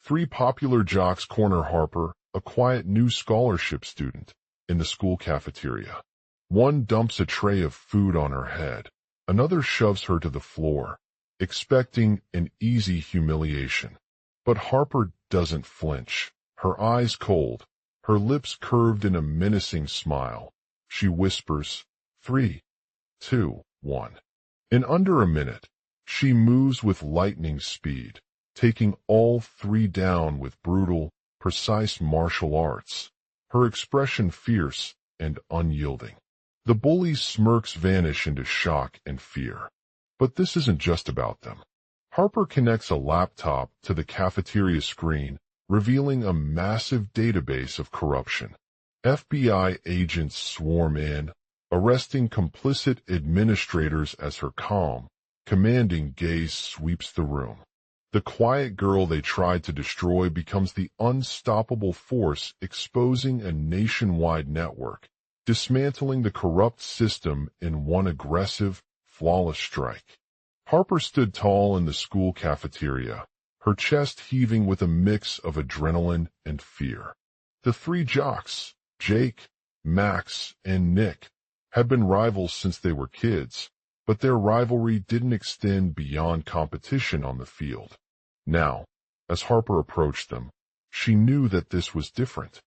Three popular jocks corner Harper, a quiet new scholarship student, in the school cafeteria. One dumps a tray of food on her head. Another shoves her to the floor, expecting an easy humiliation. But Harper doesn't flinch, her eyes cold, her lips curved in a menacing smile. She whispers, 3, 2, 1. In under a minute, she moves with lightning speed, taking all three down with brutal, precise martial arts, her expression fierce and unyielding. The bullies' smirks vanish into shock and fear. But this isn't just about them. Harper connects a laptop to the cafeteria screen, revealing a massive database of corruption. FBI agents swarm in, arresting complicit administrators as her calm, commanding gaze sweeps the room. The quiet girl they tried to destroy becomes the unstoppable force exposing a nationwide network, dismantling the corrupt system in one aggressive, flawless strike. Harper stood tall in the school cafeteria, her chest heaving with a mix of adrenaline and fear. The three jocks, Jake, Max, and Nick, had been rivals since they were kids, but their rivalry didn't extend beyond competition on the field. Now, as Harper approached them, she knew that this was different.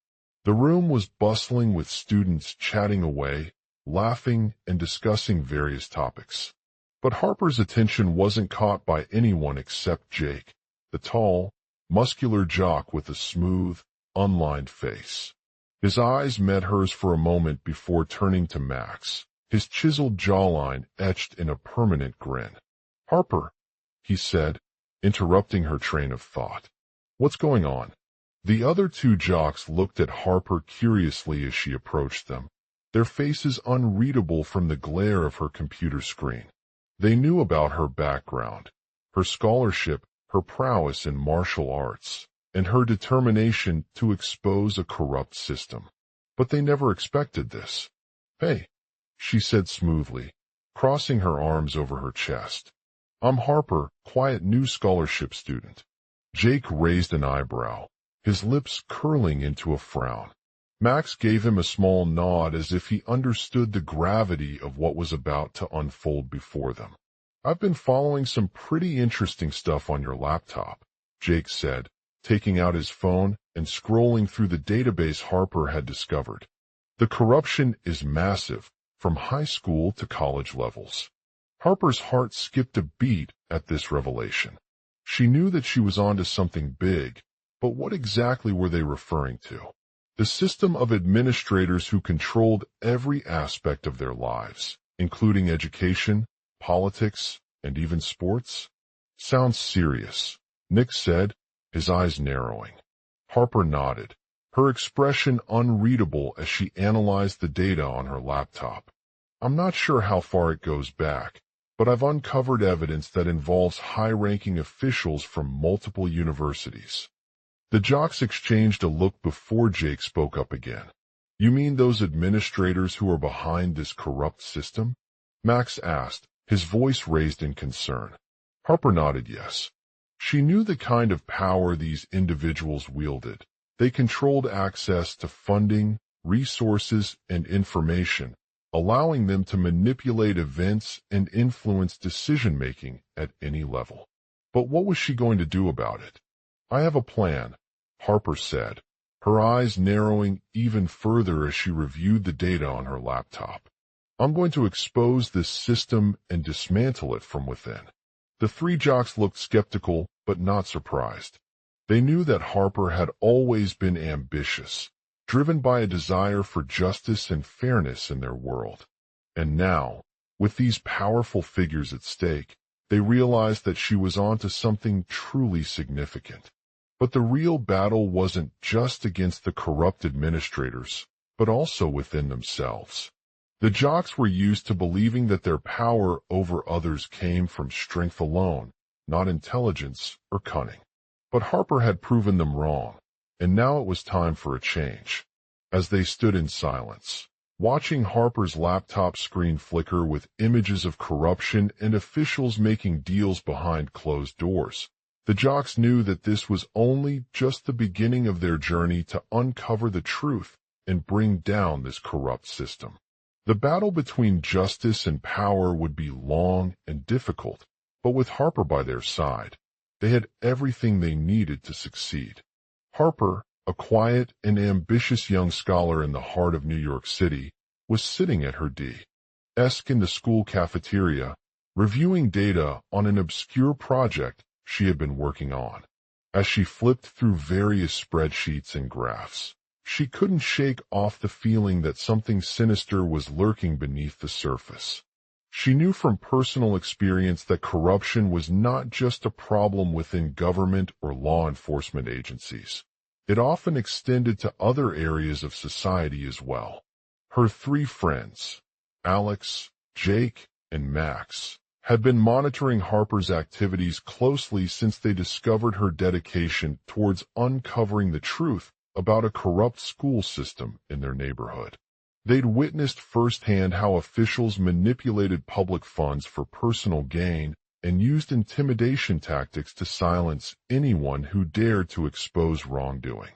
The room was bustling with students chatting away, laughing, and discussing various topics. But Harper's attention wasn't caught by anyone except Jake, the tall, muscular jock with a smooth, unlined face. His eyes met hers for a moment before turning to Max, his chiseled jawline etched in a permanent grin. "Harper," he said, interrupting her train of thought. "What's going on?" The other two jocks looked at Harper curiously as she approached them, their faces unreadable from the glare of her computer screen. They knew about her background, her scholarship, her prowess in martial arts, and her determination to expose a corrupt system. But they never expected this. "Hey," she said smoothly, crossing her arms over her chest. "I'm Harper, quiet new scholarship student." Jake raised an eyebrow, his lips curling into a frown. Max gave him a small nod as if he understood the gravity of what was about to unfold before them. "I've been following some pretty interesting stuff on your laptop," Jake said, taking out his phone and scrolling through the database Harper had discovered. The corruption is massive, from high school to college levels. Harper's heart skipped a beat at this revelation. She knew that she was onto something big, but what exactly were they referring to? The system of administrators who controlled every aspect of their lives, including education, politics, and even sports? "Sounds serious," Nick said, his eyes narrowing. Harper nodded, her expression unreadable as she analyzed the data on her laptop. "I'm not sure how far it goes back, but I've uncovered evidence that involves high-ranking officials from multiple universities." The jocks exchanged a look before Jake spoke up again. "You mean those administrators who are behind this corrupt system?" Max asked, his voice raised in concern. Harper nodded yes. She knew the kind of power these individuals wielded. They controlled access to funding, resources, and information, allowing them to manipulate events and influence decision-making at any level. But what was she going to do about it? "I have a plan," Harper said, her eyes narrowing even further as she reviewed the data on her laptop. "I'm going to expose this system and dismantle it from within." The three jocks looked skeptical, but not surprised. They knew that Harper had always been ambitious, driven by a desire for justice and fairness in their world. And now, with these powerful figures at stake, they realized that she was onto something truly significant. But the real battle wasn't just against the corrupt administrators, but also within themselves. The jocks were used to believing that their power over others came from strength alone, not intelligence or cunning. But Harper had proven them wrong, and now it was time for a change. As they stood in silence, watching Harper's laptop screen flicker with images of corruption and officials making deals behind closed doors, The jocks knew that this was only just the beginning of their journey to uncover the truth and bring down this corrupt system. The battle between justice and power would be long and difficult, but with Harper by their side, they had everything they needed to succeed. Harper, a quiet and ambitious young scholar in the heart of New York City, was sitting at her desk in the school cafeteria, reviewing data on an obscure project she had been working on. As she flipped through various spreadsheets and graphs, she couldn't shake off the feeling that something sinister was lurking beneath the surface. She knew from personal experience that corruption was not just a problem within government or law enforcement agencies. It often extended to other areas of society as well. Her three friends, Alex, Jake, and Max, had been monitoring Harper's activities closely since they discovered her dedication towards uncovering the truth about a corrupt school system in their neighborhood. They'd witnessed firsthand how officials manipulated public funds for personal gain and used intimidation tactics to silence anyone who dared to expose wrongdoing.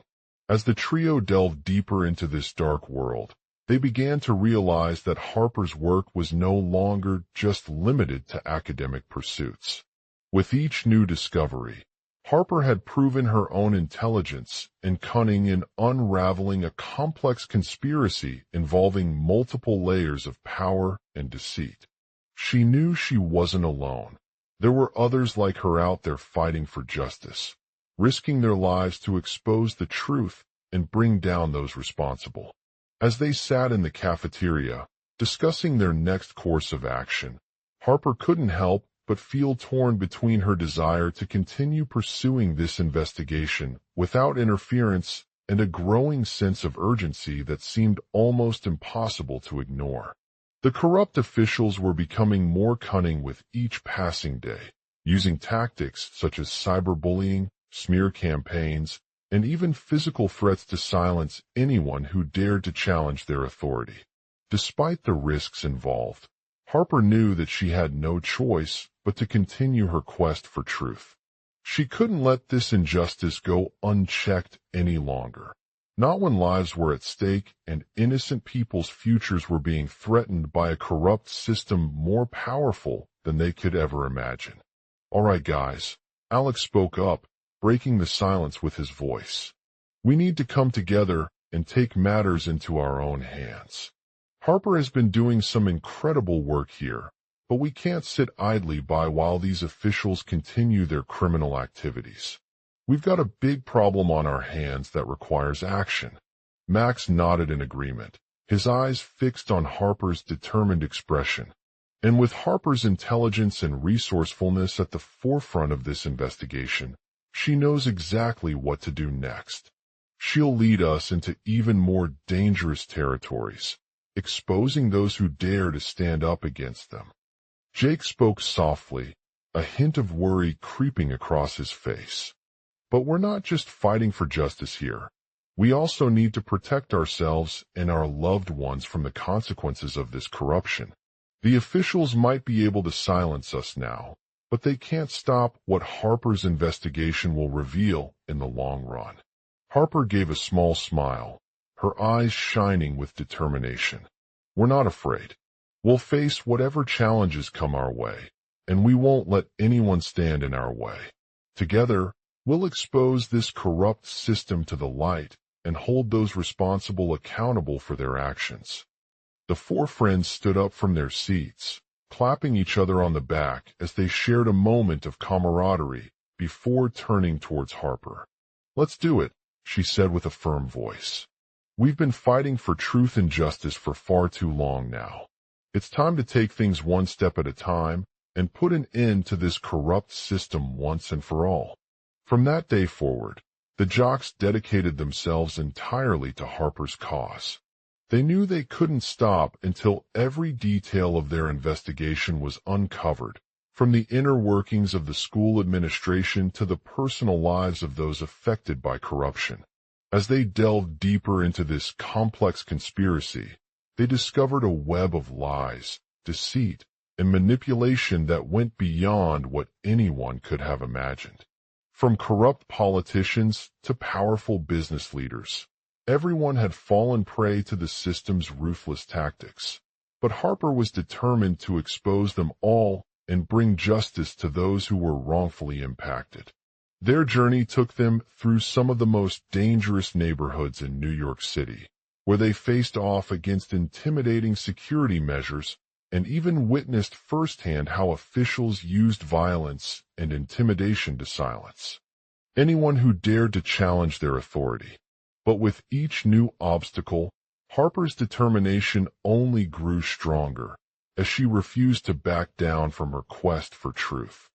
As the trio delved deeper into this dark world, they began to realize that Harper's work was no longer just limited to academic pursuits. With each new discovery, Harper had proven her own intelligence and cunning in unraveling a complex conspiracy involving multiple layers of power and deceit. She knew she wasn't alone. There were others like her out there fighting for justice, risking their lives to expose the truth and bring down those responsible. As they sat in the cafeteria, discussing their next course of action, Harper couldn't help but feel torn between her desire to continue pursuing this investigation without interference and a growing sense of urgency that seemed almost impossible to ignore. The corrupt officials were becoming more cunning with each passing day, using tactics such as cyberbullying, smear campaigns, and even physical threats to silence anyone who dared to challenge their authority. Despite the risks involved, Harper knew that she had no choice but to continue her quest for truth. She couldn't let this injustice go unchecked any longer, not when lives were at stake and innocent people's futures were being threatened by a corrupt system more powerful than they could ever imagine. "All right, guys," Alex spoke up, breaking the silence with his voice. "We need to come together and take matters into our own hands. Harper has been doing some incredible work here, but we can't sit idly by while these officials continue their criminal activities. We've got a big problem on our hands that requires action." Max nodded in agreement, his eyes fixed on Harper's determined expression. And with Harper's intelligence and resourcefulness at the forefront of this investigation, she knows exactly what to do next. She'll lead us into even more dangerous territories, exposing those who dare to stand up against them. Jake spoke softly, a hint of worry creeping across his face. "But we're not just fighting for justice here. We also need to protect ourselves and our loved ones from the consequences of this corruption. The officials might be able to silence us now, but they can't stop what Harper's investigation will reveal in the long run." Harper gave a small smile, her eyes shining with determination. "We're not afraid. We'll face whatever challenges come our way, and we won't let anyone stand in our way. Together, we'll expose this corrupt system to the light and hold those responsible accountable for their actions." The four friends stood up from their seats, clapping each other on the back as they shared a moment of camaraderie before turning towards Harper. "Let's do it," she said with a firm voice. "We've been fighting for truth and justice for far too long now. It's time to take things one step at a time and put an end to this corrupt system once and for all." From that day forward, the jocks dedicated themselves entirely to Harper's cause. They knew they couldn't stop until every detail of their investigation was uncovered, from the inner workings of the school administration to the personal lives of those affected by corruption. As they delved deeper into this complex conspiracy, they discovered a web of lies, deceit, and manipulation that went beyond what anyone could have imagined. From corrupt politicians to powerful business leaders, everyone had fallen prey to the system's ruthless tactics. But Harper was determined to expose them all and bring justice to those who were wrongfully impacted. Their journey took them through some of the most dangerous neighborhoods in New York City, where they faced off against intimidating security measures and even witnessed firsthand how officials used violence and intimidation to silence anyone who dared to challenge their authority. But with each new obstacle, Harper's determination only grew stronger as she refused to back down from her quest for truth.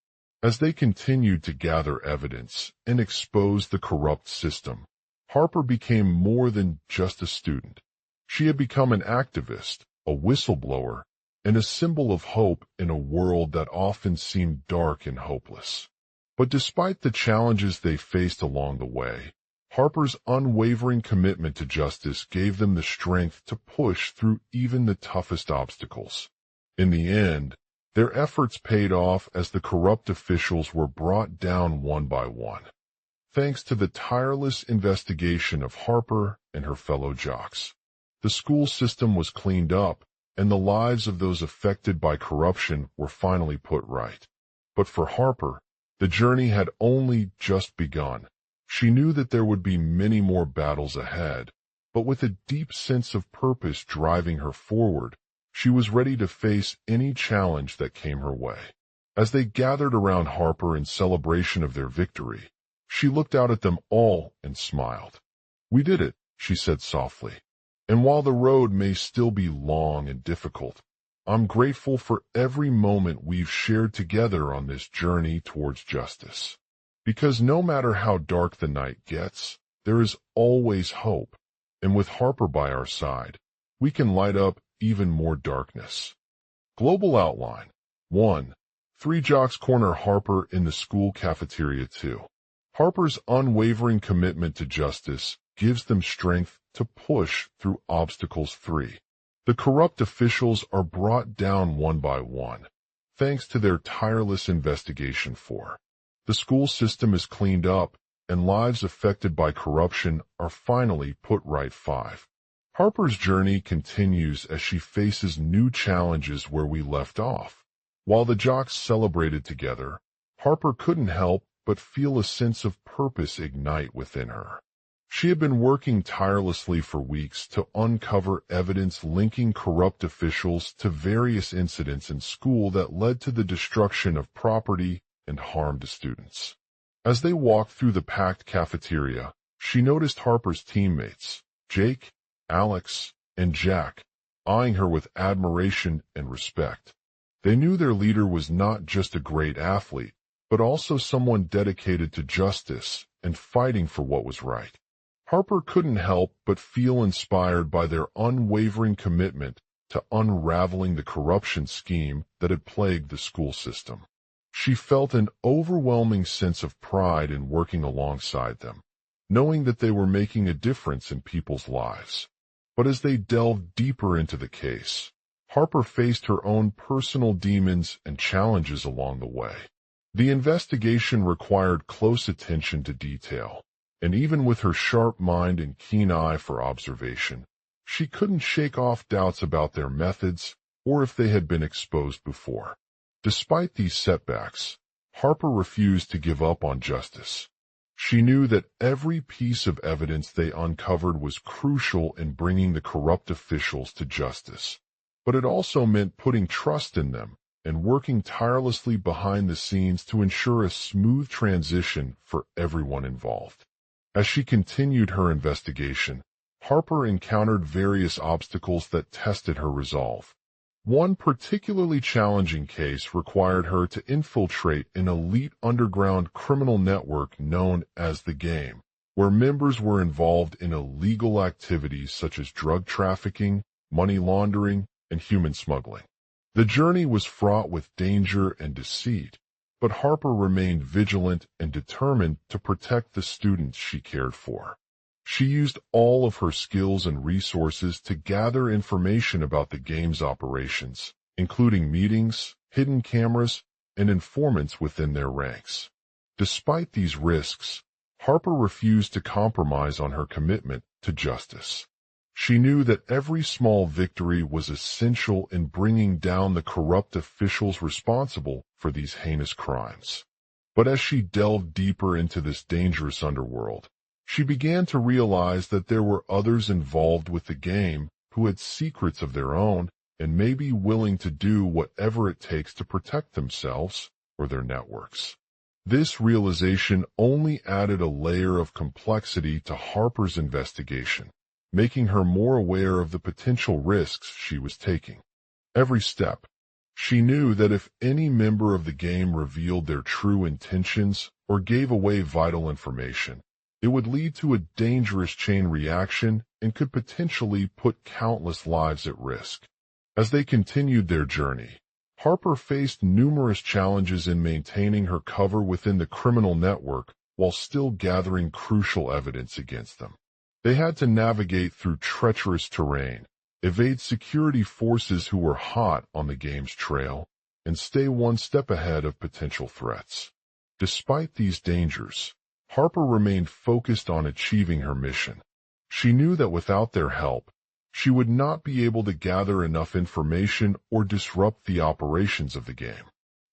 As they continued to gather evidence and expose the corrupt system, Harper became more than just a student. She had become an activist, a whistleblower, and a symbol of hope in a world that often seemed dark and hopeless. But despite the challenges they faced along the way, Harper's unwavering commitment to justice gave them the strength to push through even the toughest obstacles. In the end, their efforts paid off as the corrupt officials were brought down one by one, thanks to the tireless investigation of Harper and her fellow jocks. The school system was cleaned up, and the lives of those affected by corruption were finally put right. But for Harper, the journey had only just begun. She knew that there would be many more battles ahead, but with a deep sense of purpose driving her forward, she was ready to face any challenge that came her way. As they gathered around Harper in celebration of their victory, she looked out at them all and smiled. "We did it," she said softly. "And while the road may still be long and difficult, I'm grateful for every moment we've shared together on this journey towards justice. Because no matter how dark the night gets, there is always hope, and with Harper by our side, we can light up even more darkness." Global outline. 1. 3 Jocks corner Harper in the school cafeteria. 2. Harper's unwavering commitment to justice gives them strength to push through obstacles. 3. The corrupt officials are brought down one by one, thanks to their tireless investigation. 4. The school system is cleaned up, and lives affected by corruption are finally put right. 5. Harper's journey continues as she faces new challenges where we left off. While the jocks celebrated together, Harper couldn't help but feel a sense of purpose ignite within her. She had been working tirelessly for weeks to uncover evidence linking corrupt officials to various incidents in school that led to the destruction of property and harm to students. As they walked through the packed cafeteria, she noticed Harper's teammates, Jake, Alex, and Jack, eyeing her with admiration and respect. They knew their leader was not just a great athlete, but also someone dedicated to justice and fighting for what was right. Harper couldn't help but feel inspired by their unwavering commitment to unraveling the corruption scheme that had plagued the school system. She felt an overwhelming sense of pride in working alongside them, knowing that they were making a difference in people's lives. But as they delved deeper into the case, Harper faced her own personal demons and challenges along the way. The investigation required close attention to detail, and even with her sharp mind and keen eye for observation, she couldn't shake off doubts about their methods or if they had been exposed before. Despite these setbacks, Harper refused to give up on justice. She knew that every piece of evidence they uncovered was crucial in bringing the corrupt officials to justice. But it also meant putting trust in them and working tirelessly behind the scenes to ensure a smooth transition for everyone involved. As she continued her investigation, Harper encountered various obstacles that tested her resolve. One particularly challenging case required her to infiltrate an elite underground criminal network known as The Game, where members were involved in illegal activities such as drug trafficking, money laundering, and human smuggling. The journey was fraught with danger and deceit, but Harper remained vigilant and determined to protect the students she cared for. She used all of her skills and resources to gather information about the game's operations, including meetings, hidden cameras, and informants within their ranks. Despite these risks, Harper refused to compromise on her commitment to justice. She knew that every small victory was essential in bringing down the corrupt officials responsible for these heinous crimes. But as she delved deeper into this dangerous underworld, she began to realize that there were others involved with the game who had secrets of their own and may be willing to do whatever it takes to protect themselves or their networks. This realization only added a layer of complexity to Harper's investigation, making her more aware of the potential risks she was taking. Every step, she knew that if any member of the game revealed their true intentions or gave away vital information, it would lead to a dangerous chain reaction and could potentially put countless lives at risk. As they continued their journey, Harper faced numerous challenges in maintaining her cover within the criminal network while still gathering crucial evidence against them. They had to navigate through treacherous terrain, evade security forces who were hot on the game's trail, and stay one step ahead of potential threats. Despite these dangers, Harper remained focused on achieving her mission. She knew that without their help, she would not be able to gather enough information or disrupt the operations of the game.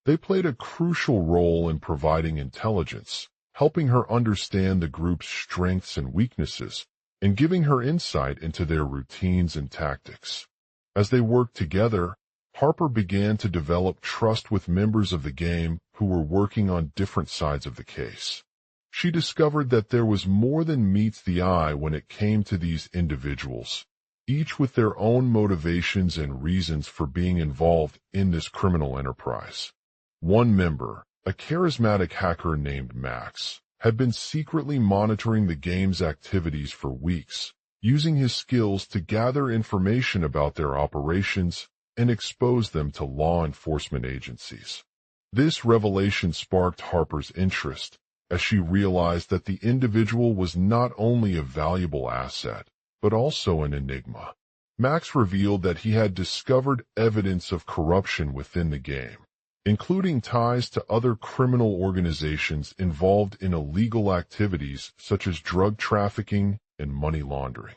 They played a crucial role in providing intelligence, helping her understand the group's strengths and weaknesses, and giving her insight into their routines and tactics. As they worked together, Harper began to develop trust with members of the game who were working on different sides of the case. She discovered that there was more than meets the eye when it came to these individuals, each with their own motivations and reasons for being involved in this criminal enterprise. One member, a charismatic hacker named Max, had been secretly monitoring the game's activities for weeks, using his skills to gather information about their operations and expose them to law enforcement agencies. This revelation sparked Harper's interest, as she realized that the individual was not only a valuable asset, but also an enigma. Max revealed that he had discovered evidence of corruption within the game, including ties to other criminal organizations involved in illegal activities such as drug trafficking and money laundering.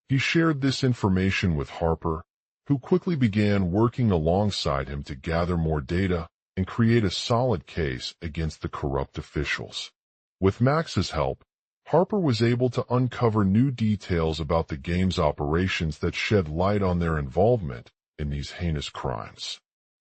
He shared this information with Harper, who quickly began working alongside him to gather more data and create a solid case against the corrupt officials. With Max's help, Harper was able to uncover new details about the game's operations that shed light on their involvement in these heinous crimes.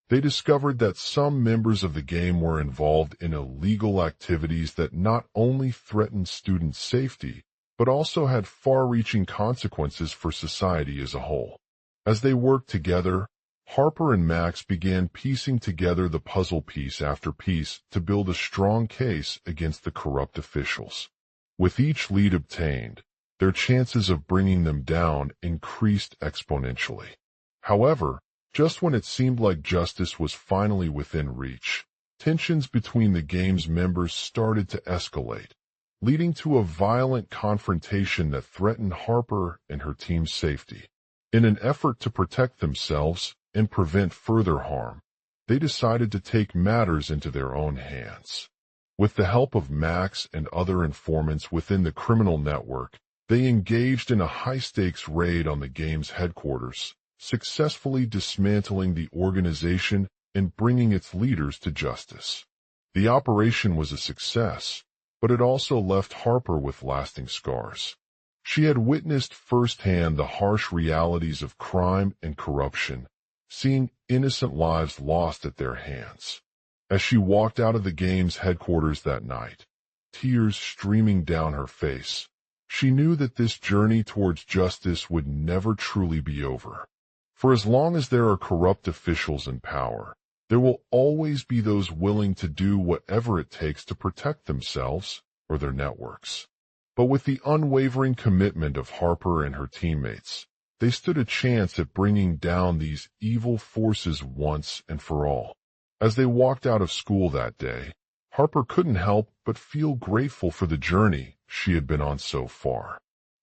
They discovered that some members of the game were involved in illegal activities that not only threatened student safety, but also had far-reaching consequences for society as a whole. As they worked together, Harper and Max began piecing together the puzzle piece after piece to build a strong case against the corrupt officials. With each lead obtained, their chances of bringing them down increased exponentially. However, just when it seemed like justice was finally within reach, tensions between the game's members started to escalate, leading to a violent confrontation that threatened Harper and her team's safety. In an effort to protect themselves and prevent further harm, they decided to take matters into their own hands. With the help of Max and other informants within the criminal network, they engaged in a high-stakes raid on the game's headquarters, successfully dismantling the organization and bringing its leaders to justice. The operation was a success, but it also left Harper with lasting scars. She had witnessed firsthand the harsh realities of crime and corruption, seeing innocent lives lost at their hands. As she walked out of the game's headquarters that night, tears streaming down her face, she knew that this journey towards justice would never truly be over. For as long as there are corrupt officials in power, there will always be those willing to do whatever it takes to protect themselves or their networks. But with the unwavering commitment of Harper and her teammates, they stood a chance at bringing down these evil forces once and for all. As they walked out of school that day, Harper couldn't help but feel grateful for the journey she had been on so far.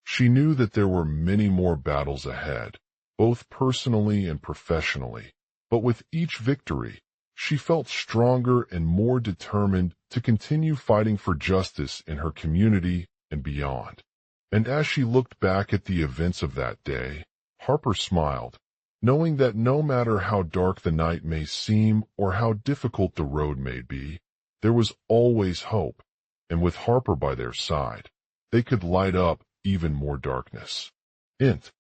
She knew that there were many more battles ahead, both personally and professionally, but with each victory, she felt stronger and more determined to continue fighting for justice in her community and beyond. And as she looked back at the events of that day, Harper smiled, knowing that no matter how dark the night may seem or how difficult the road may be, there was always hope, and with Harper by their side, they could light up even more darkness. Int.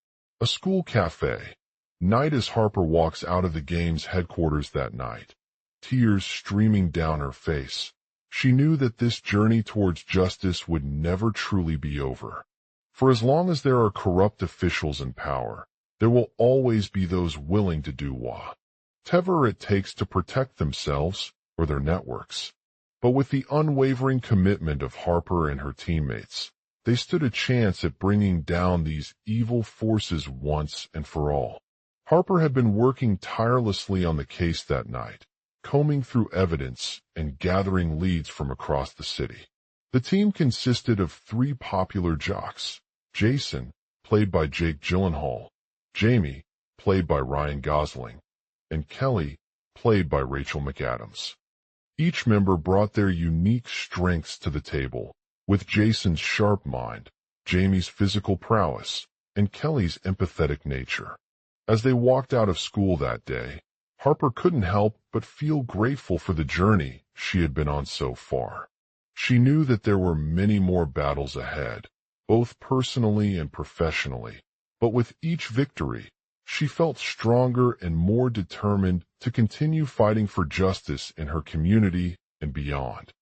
A school cafe. Night as Harper walks out of the game's headquarters that night, tears streaming down her face. She knew that this journey towards justice would never truly be over. For as long as there are corrupt officials in power, there will always be those willing to do whatever it takes to protect themselves or their networks. But with the unwavering commitment of Harper and her teammates, they stood a chance at bringing down these evil forces once and for all. Harper had been working tirelessly on the case that night, combing through evidence and gathering leads from across the city. The team consisted of 3 popular jocks: Jason, played by Jake Gyllenhaal, Jamie, played by Ryan Gosling, and Kelly, played by Rachel McAdams. Each member brought their unique strengths to the table, with Jason's sharp mind, Jamie's physical prowess, and Kelly's empathetic nature. As they walked out of school that day, Harper couldn't help but feel grateful for the journey she had been on so far. She knew that there were many more battles ahead, both personally and professionally, but with each victory, she felt stronger and more determined to continue fighting for justice in her community and beyond.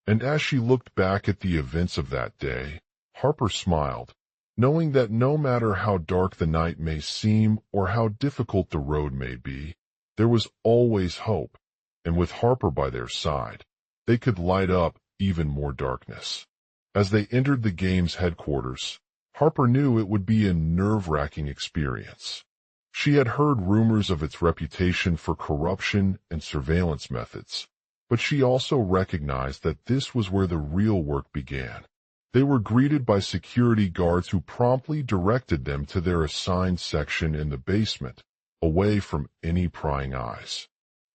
And as she looked back at the events of that day, Harper smiled, knowing that no matter how dark the night may seem or how difficult the road may be, there was always hope, and with Harper by their side, they could light up even more darkness. As they entered the game's headquarters, Harper knew it would be a nerve-wracking experience. She had heard rumors of its reputation for corruption and surveillance methods, but she also recognized that this was where the real work began. They were greeted by security guards who promptly directed them to their assigned section in the basement, away from any prying eyes.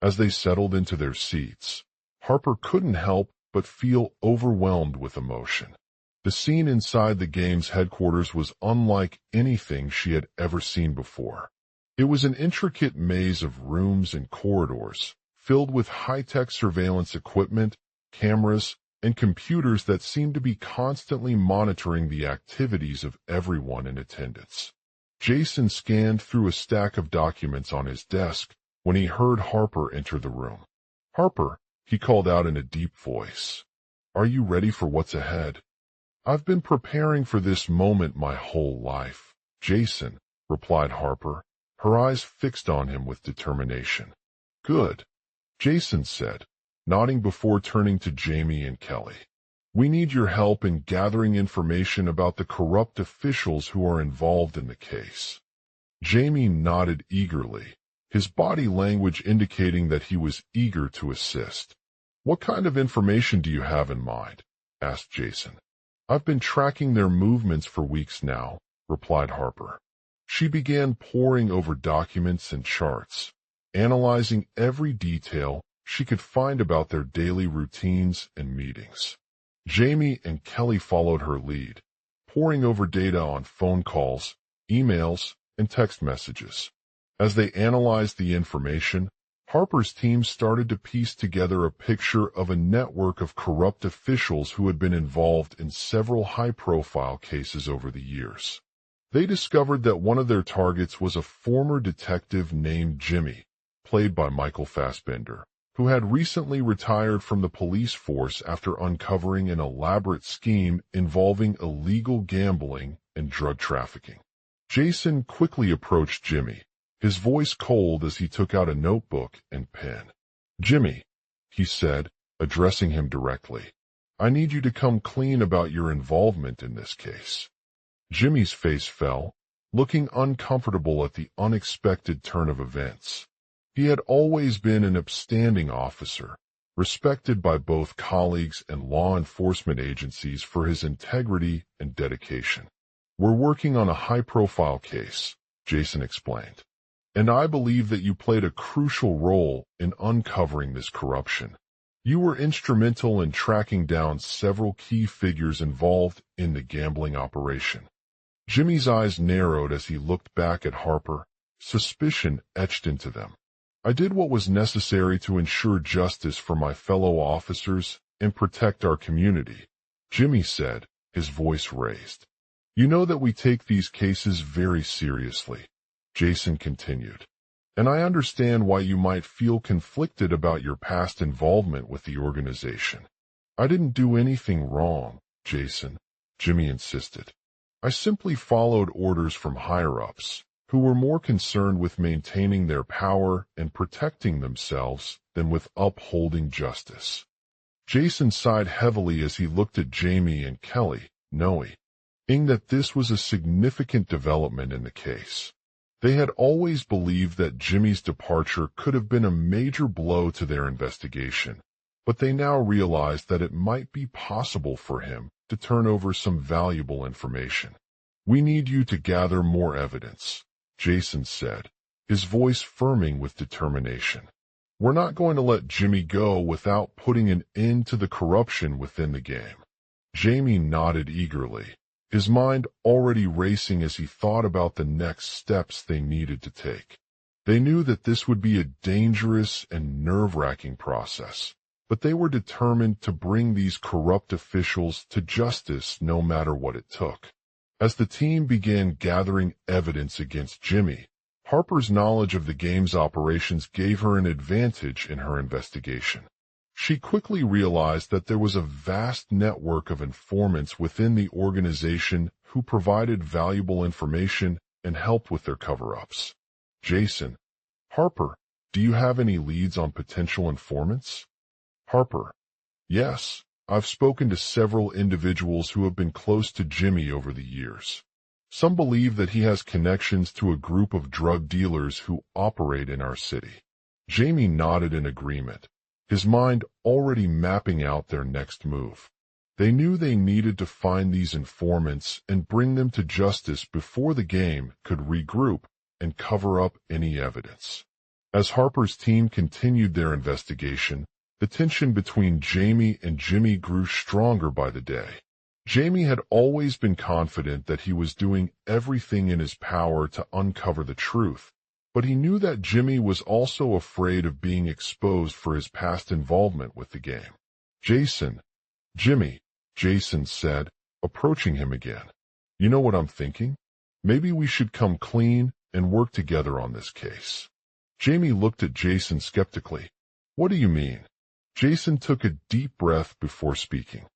As they settled into their seats, Harper couldn't help but feel overwhelmed with emotion. The scene inside the game's headquarters was unlike anything she had ever seen before. It was an intricate maze of rooms and corridors, filled with high-tech surveillance equipment, cameras, and computers that seemed to be constantly monitoring the activities of everyone in attendance. Jason scanned through a stack of documents on his desk when he heard Harper enter the room. "Harper," he called out in a deep voice, "are you ready for what's ahead?" "I've been preparing for this moment my whole life, Jason," replied Harper, her eyes fixed on him with determination. "Good," Jason said, nodding before turning to Jamie and Kelly. "We need your help in gathering information about the corrupt officials who are involved in the case." Jamie nodded eagerly, his body language indicating that he was eager to assist. "What kind of information do you have in mind?" asked Jason. "I've been tracking their movements for weeks now," replied Harper. She began poring over documents and charts, analyzing every detail she could find about their daily routines and meetings. Jamie and Kelly followed her lead, poring over data on phone calls, emails, and text messages. As they analyzed the information, Harper's team started to piece together a picture of a network of corrupt officials who had been involved in several high-profile cases over the years. They discovered that one of their targets was a former detective named Jimmy, played by Michael Fassbender, who had recently retired from the police force after uncovering an elaborate scheme involving illegal gambling and drug trafficking. Jason quickly approached Jimmy, his voice cold as he took out a notebook and pen. "Jimmy," he said, addressing him directly, "I need you to come clean about your involvement in this case." Jimmy's face fell, looking uncomfortable at the unexpected turn of events. He had always been an upstanding officer, respected by both colleagues and law enforcement agencies for his integrity and dedication. "We're working on a high-profile case," Jason explained, "and I believe that you played a crucial role in uncovering this corruption. You were instrumental in tracking down several key figures involved in the gambling operation. Jimmy's eyes narrowed as he looked back at Harper, suspicion etched into them. I did what was necessary to ensure justice for my fellow officers and protect our community, Jimmy said, his voice raised. You know that we take these cases very seriously, Jason continued. And I understand why you might feel conflicted about your past involvement with the organization. I didn't do anything wrong, Jason, Jimmy insisted. I simply followed orders from higher-ups, who were more concerned with maintaining their power and protecting themselves than with upholding justice. Jason sighed heavily as he looked at Jamie and Kelly, knowing that this was a significant development in the case. They had always believed that Jimmy's departure could have been a major blow to their investigation, but they now realized that it might be possible for him to turn over some valuable information. We need you to gather more evidence, Jason said, his voice firming with determination. We're not going to let Jimmy go without putting an end to the corruption within the game. Jamie nodded eagerly, his mind already racing as he thought about the next steps they needed to take. They knew that this would be a dangerous and nerve-wracking process, but they were determined to bring these corrupt officials to justice no matter what it took. As the team began gathering evidence against Jimmy, Harper's knowledge of the game's operations gave her an advantage in her investigation. She quickly realized that there was a vast network of informants within the organization who provided valuable information and helped with their cover-ups. Jason, Harper, do you have any leads on potential informants? Harper, yes, I've spoken to several individuals who have been close to Jimmy over the years. Some believe that he has connections to a group of drug dealers who operate in our city. Jamie nodded in agreement, his mind already mapping out their next move. They knew they needed to find these informants and bring them to justice before the game could regroup and cover up any evidence. As Harper's team continued their investigation, the tension between Jamie and Jimmy grew stronger by the day. Jamie had always been confident that he was doing everything in his power to uncover the truth, but he knew that Jimmy was also afraid of being exposed for his past involvement with the game. Jimmy, Jason said, approaching him again. You know what I'm thinking? Maybe we should come clean and work together on this case. Jamie looked at Jason skeptically. What do you mean? Jason took a deep breath before speaking.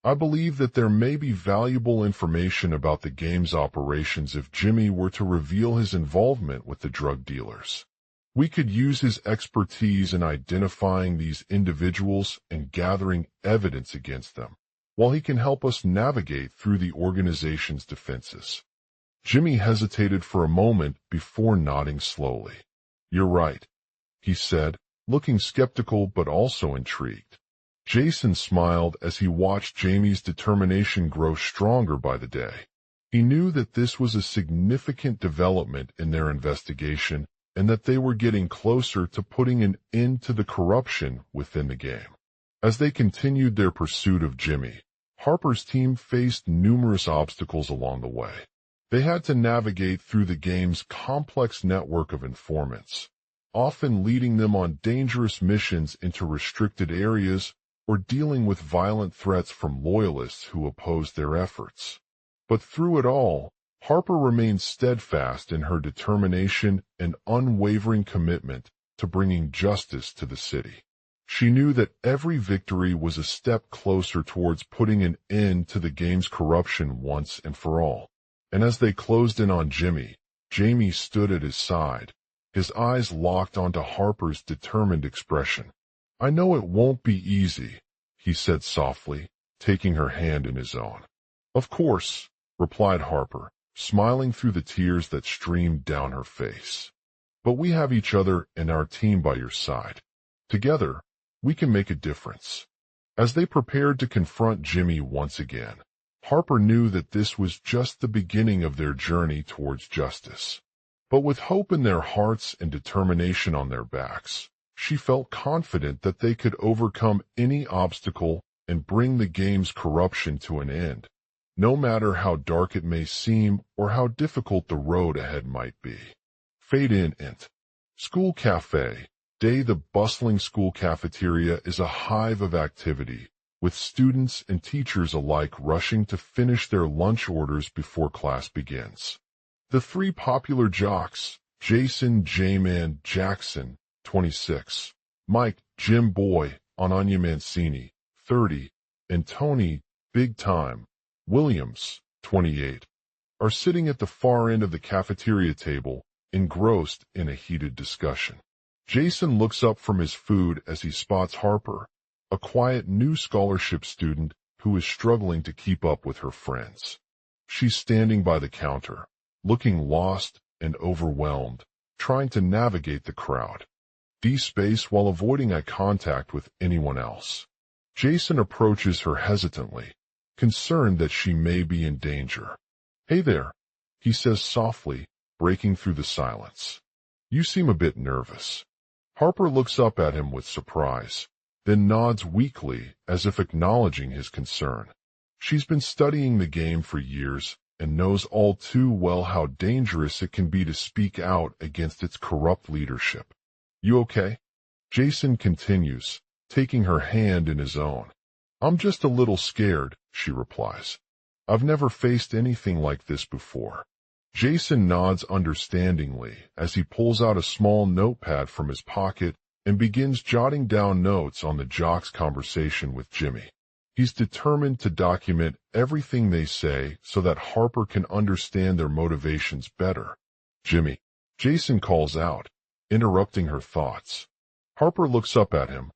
I believe that there may be valuable information about the game's operations if Jimmy were to reveal his involvement with the drug dealers. We could use his expertise in identifying these individuals and gathering evidence against them, while he can help us navigate through the organization's defenses. Jimmy hesitated for a moment before nodding slowly. You're right, he said, looking skeptical but also intrigued. Jason smiled as he watched Jamie's determination grow stronger by the day. He knew that this was a significant development in their investigation and that they were getting closer to putting an end to the corruption within the game. As they continued their pursuit of Jimmy, Harper's team faced numerous obstacles along the way. They had to navigate through the game's complex network of informants, often leading them on dangerous missions into restricted areas or dealing with violent threats from loyalists who opposed their efforts. But through it all, Harper remained steadfast in her determination and unwavering commitment to bringing justice to the city. She knew that every victory was a step closer towards putting an end to the game's corruption once and for all. And as they closed in on Jimmy, Jamie stood at his side, his eyes locked onto Harper's determined expression. I know it won't be easy, he said softly, taking her hand in his own. Of course, replied Harper, smiling through the tears that streamed down her face. But we have each other and our team by your side. Together, we can make a difference. As they prepared to confront Jimmy once again, Harper knew that this was just the beginning of their journey towards justice. But with hope in their hearts and determination on their backs, She felt confident that they could overcome any obstacle and bring the game's corruption to an end, no matter how dark it may seem or how difficult the road ahead might be. Fade in int. School Cafe. Day. The bustling school cafeteria is a hive of activity, with students and teachers alike rushing to finish their lunch orders before class begins. The three popular jocks, Jason, J-Man, Jackson, 26, Mike, Jim Boy, Ananya Mancini, 30, and Tony, Big Time, Williams, 28, are sitting at the far end of the cafeteria table, engrossed in a heated discussion. Jason looks up from his food as he spots Harper, a quiet new scholarship student who is struggling to keep up with her friends. She's standing by the counter, looking lost and overwhelmed, trying to navigate the crowd. D-space while avoiding eye contact with anyone else. Jason approaches her hesitantly, concerned that she may be in danger. "Hey there," he says softly, breaking through the silence. "You seem a bit nervous." Harper looks up at him with surprise, then nods weakly as if acknowledging his concern. She's been studying the game for years and knows all too well how dangerous it can be to speak out against its corrupt leadership. "You okay?" Jason continues, taking her hand in his own. "I'm just a little scared," she replies. "I've never faced anything like this before." Jason nods understandingly as he pulls out a small notepad from his pocket and begins jotting down notes on the jock's conversation with Jimmy. He's determined to document everything they say so that Harper can understand their motivations better. "Jimmy," Jason calls out, interrupting her thoughts. Harper looks up at him,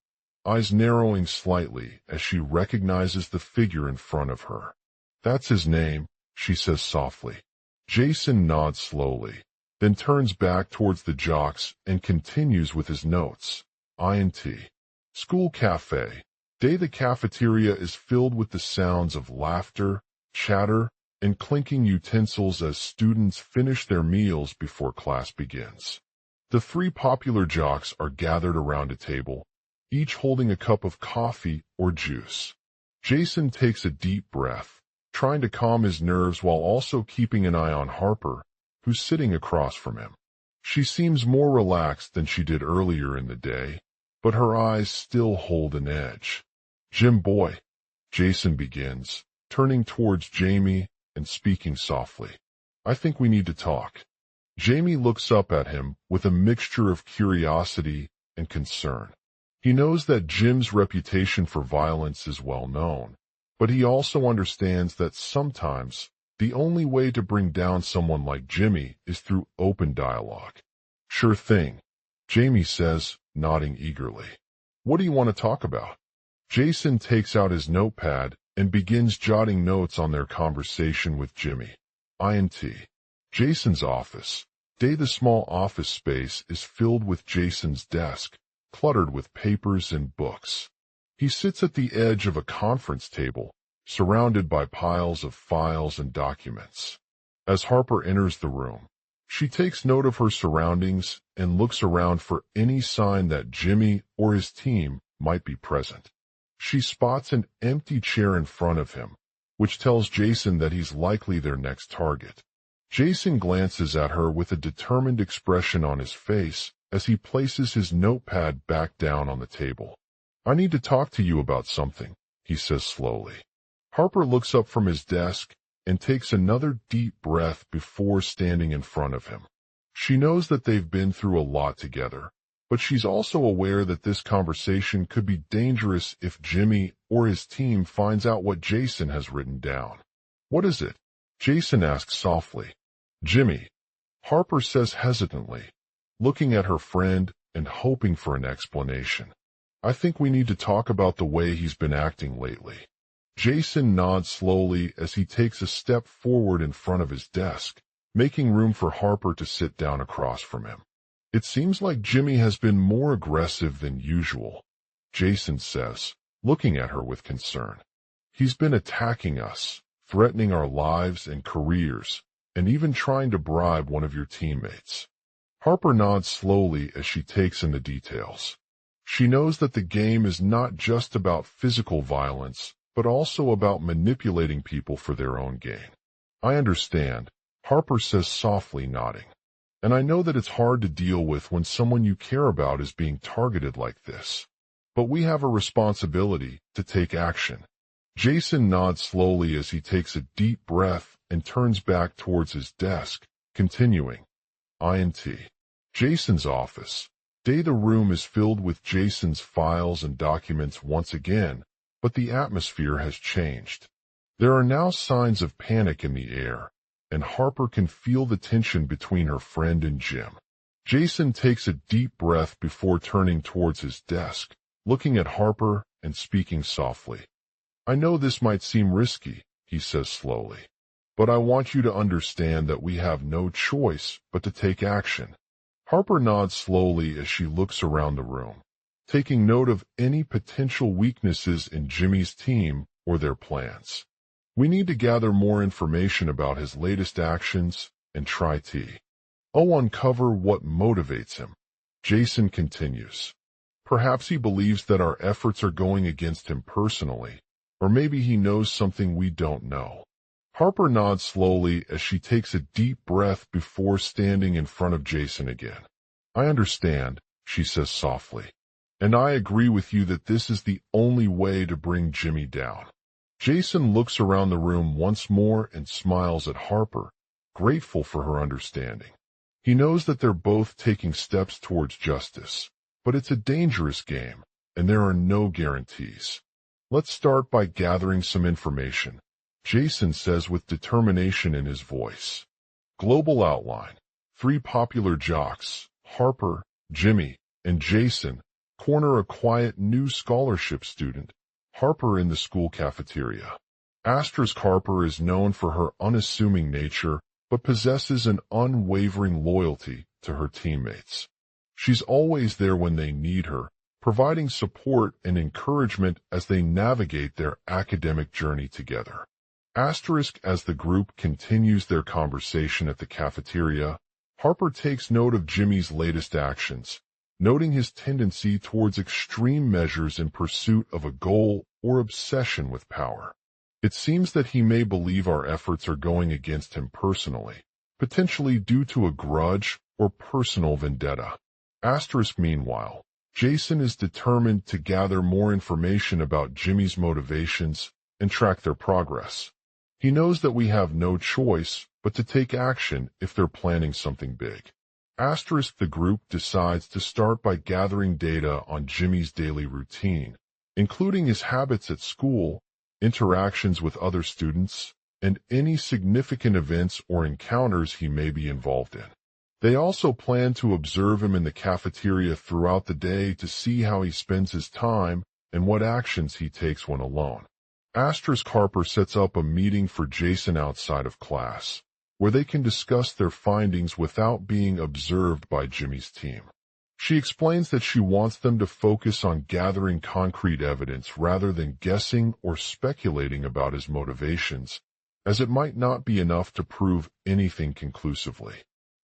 eyes narrowing slightly as she recognizes the figure in front of her. "That's his name," she says softly. Jason nods slowly, then turns back towards the jocks and continues with his notes. INT. School Cafe. Day. The cafeteria is filled with the sounds of laughter, chatter, and clinking utensils as students finish their meals before class begins. The three popular jocks are gathered around a table, each holding a cup of coffee or juice. Jason takes a deep breath, trying to calm his nerves while also keeping an eye on Harper, who's sitting across from him. She seems more relaxed than she did earlier in the day, but her eyes still hold an edge. "Jim Boy," Jason begins, turning towards Jamie and speaking softly. "I think we need to talk." Jamie looks up at him with a mixture of curiosity and concern. He knows that Jim's reputation for violence is well known, but he also understands that sometimes the only way to bring down someone like Jimmy is through open dialogue. "Sure thing," Jamie says, nodding eagerly. "What do you want to talk about?" Jason takes out his notepad and begins jotting notes on their conversation with Jimmy. INT. Jason's office. Day. The small office space is filled with Jason's desk, cluttered with papers and books. He sits at the edge of a conference table, surrounded by piles of files and documents. As Harper enters the room, she takes note of her surroundings and looks around for any sign that Jimmy or his team might be present. She spots an empty chair in front of him, which tells Jason that he's likely their next target. Jason glances at her with a determined expression on his face as he places his notepad back down on the table. "I need to talk to you about something," he says slowly. Harper looks up from his desk and takes another deep breath before standing in front of him. She knows that they've been through a lot together, but she's also aware that this conversation could be dangerous if Jimmy or his team finds out what Jason has written down. "What is it?" Jason asks softly. "Jimmy," Harper says hesitantly, looking at her friend and hoping for an explanation. "I think we need to talk about the way he's been acting lately." Jason nods slowly as he takes a step forward in front of his desk, making room for Harper to sit down across from him. "It seems like Jimmy has been more aggressive than usual," Jason says, looking at her with concern. "He's been attacking us, threatening our lives and careers, and even trying to bribe one of your teammates." Harper nods slowly as she takes in the details. She knows that the game is not just about physical violence, but also about manipulating people for their own gain. I understand, Harper says softly, nodding. And I know that it's hard to deal with when someone you care about is being targeted like this. But we have a responsibility to take action. Jason nods slowly as he takes a deep breath and turns back towards his desk, continuing. INT. Jason's office. The room is filled with Jason's files and documents once again, but the atmosphere has changed. There are now signs of panic in the air, and Harper can feel the tension between her friend and Jim. Jason takes a deep breath before turning towards his desk, looking at Harper and speaking softly. I know this might seem risky, he says slowly, but I want you to understand that we have no choice but to take action. Harper nods slowly as she looks around the room, taking note of any potential weaknesses in Jimmy's team or their plans. We need to gather more information about his latest actions and try to uncover what motivates him. Jason continues. Perhaps he believes that our efforts are going against him personally, or maybe he knows something we don't know. Harper nods slowly as she takes a deep breath before standing in front of Jason again. I understand, she says softly, and I agree with you that this is the only way to bring Jimmy down. Jason looks around the room once more and smiles at Harper, grateful for her understanding. He knows that they're both taking steps towards justice, but it's a dangerous game, and there are no guarantees. Let's start by gathering some information, Jason says with determination in his voice. Global outline. 3 popular jocks, Harper, Jimmy, and Jason, corner a quiet new scholarship student, Harper, in the school cafeteria. Harper is known for her unassuming nature, but possesses an unwavering loyalty to her teammates. She's always there when they need her, providing support and encouragement as they navigate their academic journey together. As the group continues their conversation at the cafeteria, Harper takes note of Jimmy's latest actions, noting his tendency towards extreme measures in pursuit of a goal or obsession with power. It seems that he may believe our efforts are going against him personally, potentially due to a grudge or personal vendetta. Meanwhile, Jason is determined to gather more information about Jimmy's motivations and track their progress. He knows that we have no choice but to take action if they're planning something big. The group decides to start by gathering data on Jimmy's daily routine, including his habits at school, interactions with other students, and any significant events or encounters he may be involved in. They also plan to observe him in the cafeteria throughout the day to see how he spends his time and what actions he takes when alone. Harper sets up a meeting for Jason outside of class, where they can discuss their findings without being observed by Jimmy's team. She explains that she wants them to focus on gathering concrete evidence rather than guessing or speculating about his motivations, as it might not be enough to prove anything conclusively.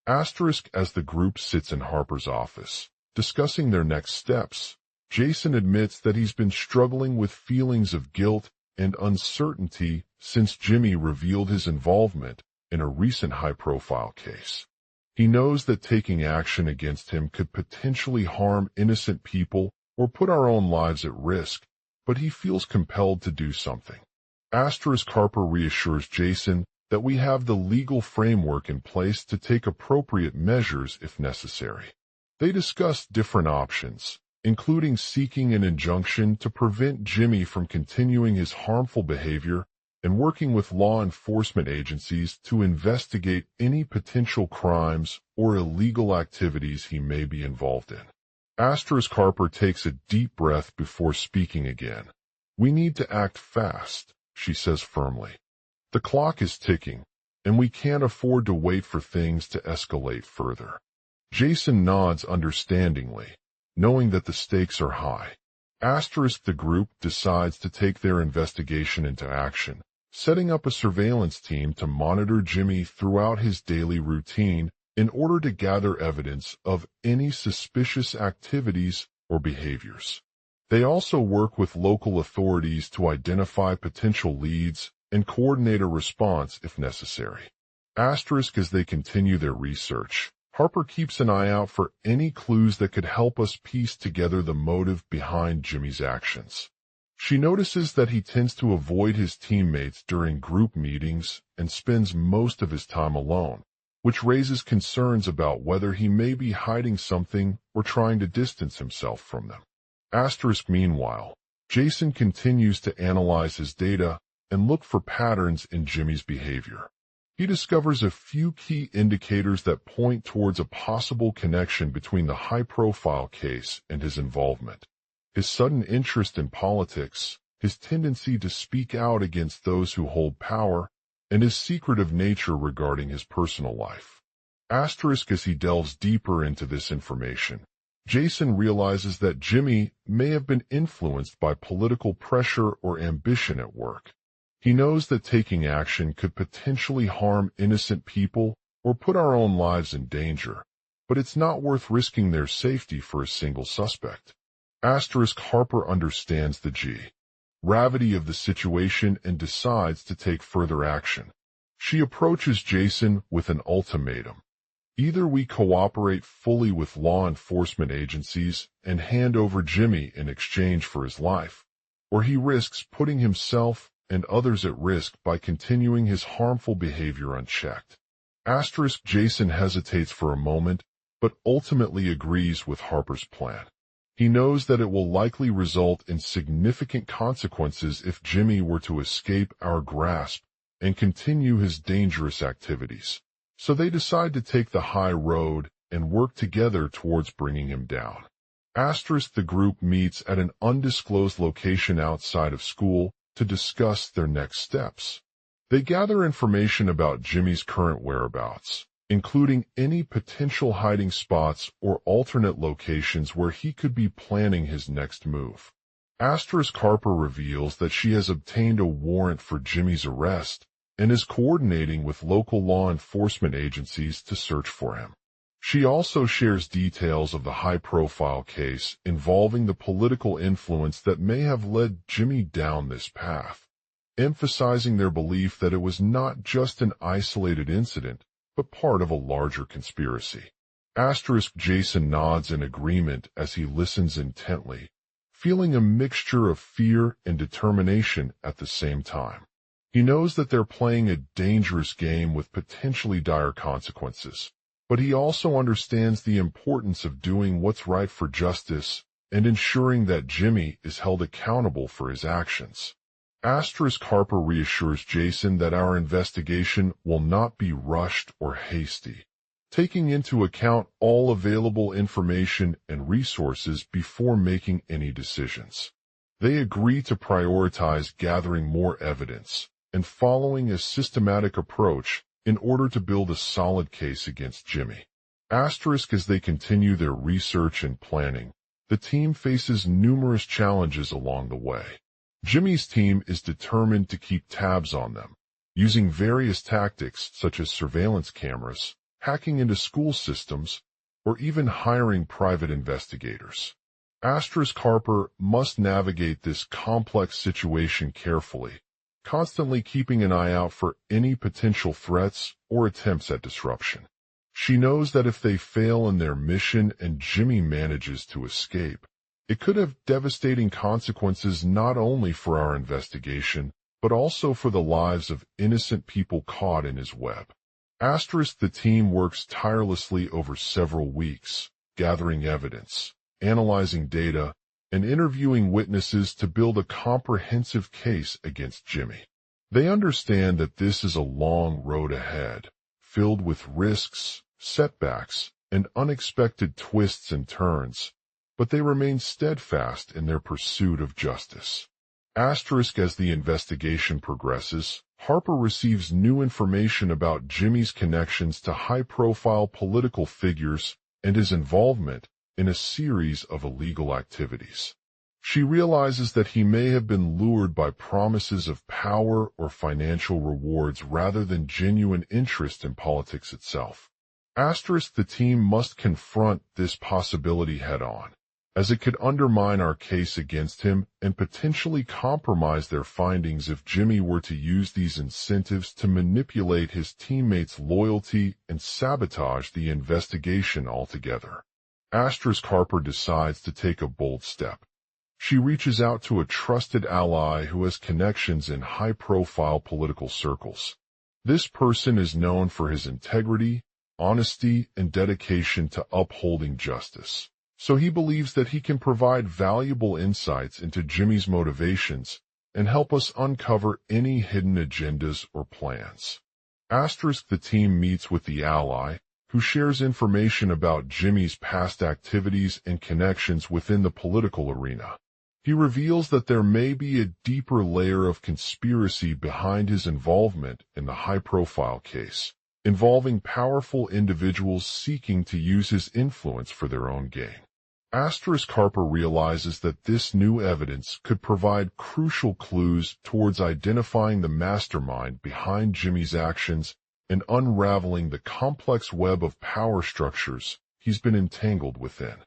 As the group sits in Harper's office, discussing their next steps, Jason admits that he's been struggling with feelings of guilt and uncertainty since Jimmy revealed his involvement in a recent high-profile case. He knows that taking action against him could potentially harm innocent people or put our own lives at risk, but he feels compelled to do something. Harper reassures Jason that we have the legal framework in place to take appropriate measures if necessary. They discuss different options, including seeking an injunction to prevent Jimmy from continuing his harmful behavior and working with law enforcement agencies to investigate any potential crimes or illegal activities he may be involved in. Harper takes a deep breath before speaking again. We need to act fast, she says firmly. The clock is ticking, and we can't afford to wait for things to escalate further. Jason nods understandingly, knowing that the stakes are high. The group decides to take their investigation into action, setting up a surveillance team to monitor Jimmy throughout his daily routine in order to gather evidence of any suspicious activities or behaviors. They also work with local authorities to identify potential leads and coordinate a response if necessary. Asterisk as they continue their research, Harper keeps an eye out for any clues that could help us piece together the motive behind Jimmy's actions. She notices that he tends to avoid his teammates during group meetings and spends most of his time alone, which raises concerns about whether he may be hiding something or trying to distance himself from them. Asterisk meanwhile, Jason continues to analyze his data and look for patterns in Jimmy's behavior. He discovers a few key indicators that point towards a possible connection between the high-profile case and his involvement. His sudden interest in politics, his tendency to speak out against those who hold power, and his secretive nature regarding his personal life. Asterisk as he delves deeper into this information, Jason realizes that Jimmy may have been influenced by political pressure or ambition at work. He knows that taking action could potentially harm innocent people or put our own lives in danger, but it's not worth risking their safety for a single suspect. Asterisk Harper understands the gravity of the situation and decides to take further action. She approaches Jason with an ultimatum. Either we cooperate fully with law enforcement agencies and hand over Jimmy in exchange for his life, or he risks putting himself and others at risk by continuing his harmful behavior unchecked. Asterisk Jason hesitates for a moment, but ultimately agrees with Harper's plan. He knows that it will likely result in significant consequences if Jimmy were to escape our grasp and continue his dangerous activities. So they decide to take the high road and work together towards bringing him down. Asterisk the group meets at an undisclosed location outside of school to discuss their next steps. They gather information about Jimmy's current whereabouts, including any potential hiding spots or alternate locations where he could be planning his next move. Asterisk Harper reveals that she has obtained a warrant for Jimmy's arrest and is coordinating with local law enforcement agencies to search for him. She also shares details of the high-profile case involving the political influence that may have led Jimmy down this path, emphasizing their belief that it was not just an isolated incident, but part of a larger conspiracy. Asterisk Jason nods in agreement as he listens intently, feeling a mixture of fear and determination at the same time. He knows that they're playing a dangerous game with potentially dire consequences, but he also understands the importance of doing what's right for justice and ensuring that Jimmy is held accountable for his actions. Asterisk Harper reassures Jason that our investigation will not be rushed or hasty, taking into account all available information and resources before making any decisions. They agree to prioritize gathering more evidence and following a systematic approach in order to build a solid case against Jimmy. Asterisk as they continue their research and planning, the team faces numerous challenges along the way. Jimmy's team is determined to keep tabs on them, using various tactics such as surveillance cameras, hacking into school systems, or even hiring private investigators. Asterisk Harper must navigate this complex situation carefully, constantly keeping an eye out for any potential threats or attempts at disruption. She knows that if they fail in their mission and Jimmy manages to escape, it could have devastating consequences not only for our investigation, but also for the lives of innocent people caught in his web. Asterisk the team works tirelessly over several weeks, gathering evidence, analyzing data, and interviewing witnesses to build a comprehensive case against Jimmy. They understand that this is a long road ahead, filled with risks, setbacks, and unexpected twists and turns, but they remain steadfast in their pursuit of justice. Asterisk as the investigation progresses, Harper receives new information about Jimmy's connections to high-profile political figures and his involvement in a series of illegal activities. She realizes that he may have been lured by promises of power or financial rewards rather than genuine interest in politics itself. Asterisk the team must confront this possibility head-on, as it could undermine our case against him and potentially compromise their findings if Jimmy were to use these incentives to manipulate his teammates' loyalty and sabotage the investigation altogether. Harper decides to take a bold step. She reaches out to a trusted ally who has connections in high-profile political circles. This person is known for his integrity, honesty, and dedication to upholding justice. So he believes that he can provide valuable insights into Jimmy's motivations and help us uncover any hidden agendas or plans. The team meets with the ally, who shares information about Jimmy's past activities and connections within the political arena. He reveals that there may be a deeper layer of conspiracy behind his involvement in the high-profile case, involving powerful individuals seeking to use his influence for their own gain. Harper realizes that this new evidence could provide crucial clues towards identifying the mastermind behind Jimmy's actions and unraveling the complex web of power structures he's been entangled within.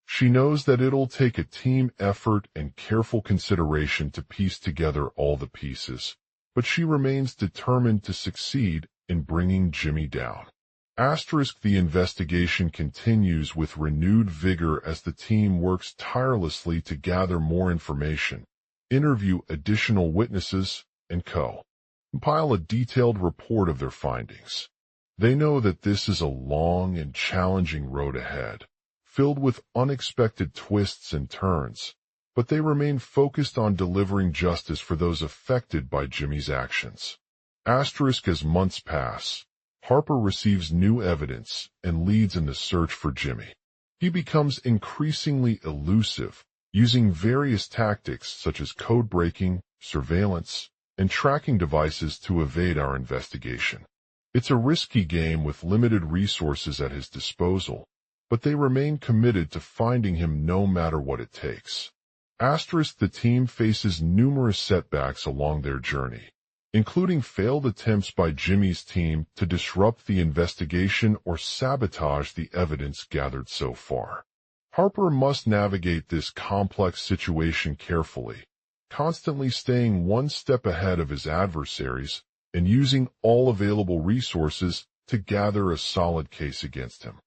She knows that it'll take a team effort and careful consideration to piece together all the pieces, but she remains determined to succeed in bringing Jimmy down. The investigation continues with renewed vigor as the team works tirelessly to gather more information, interview additional witnesses, and compile a detailed report of their findings. They know that this is a long and challenging road ahead, filled with unexpected twists and turns, but they remain focused on delivering justice for those affected by Jimmy's actions. As months pass, Harper receives new evidence and leads in the search for Jimmy. He becomes increasingly elusive, using various tactics such as code breaking, surveillance, and tracking devices to evade our investigation. It's a risky game with limited resources at his disposal, but they remain committed to finding him no matter what it takes. The team faces numerous setbacks along their journey, including failed attempts by Jimmy's team to disrupt the investigation or sabotage the evidence gathered so far. Harper must navigate this complex situation carefully, constantly staying one step ahead of his adversaries and using all available resources to gather a solid case against him.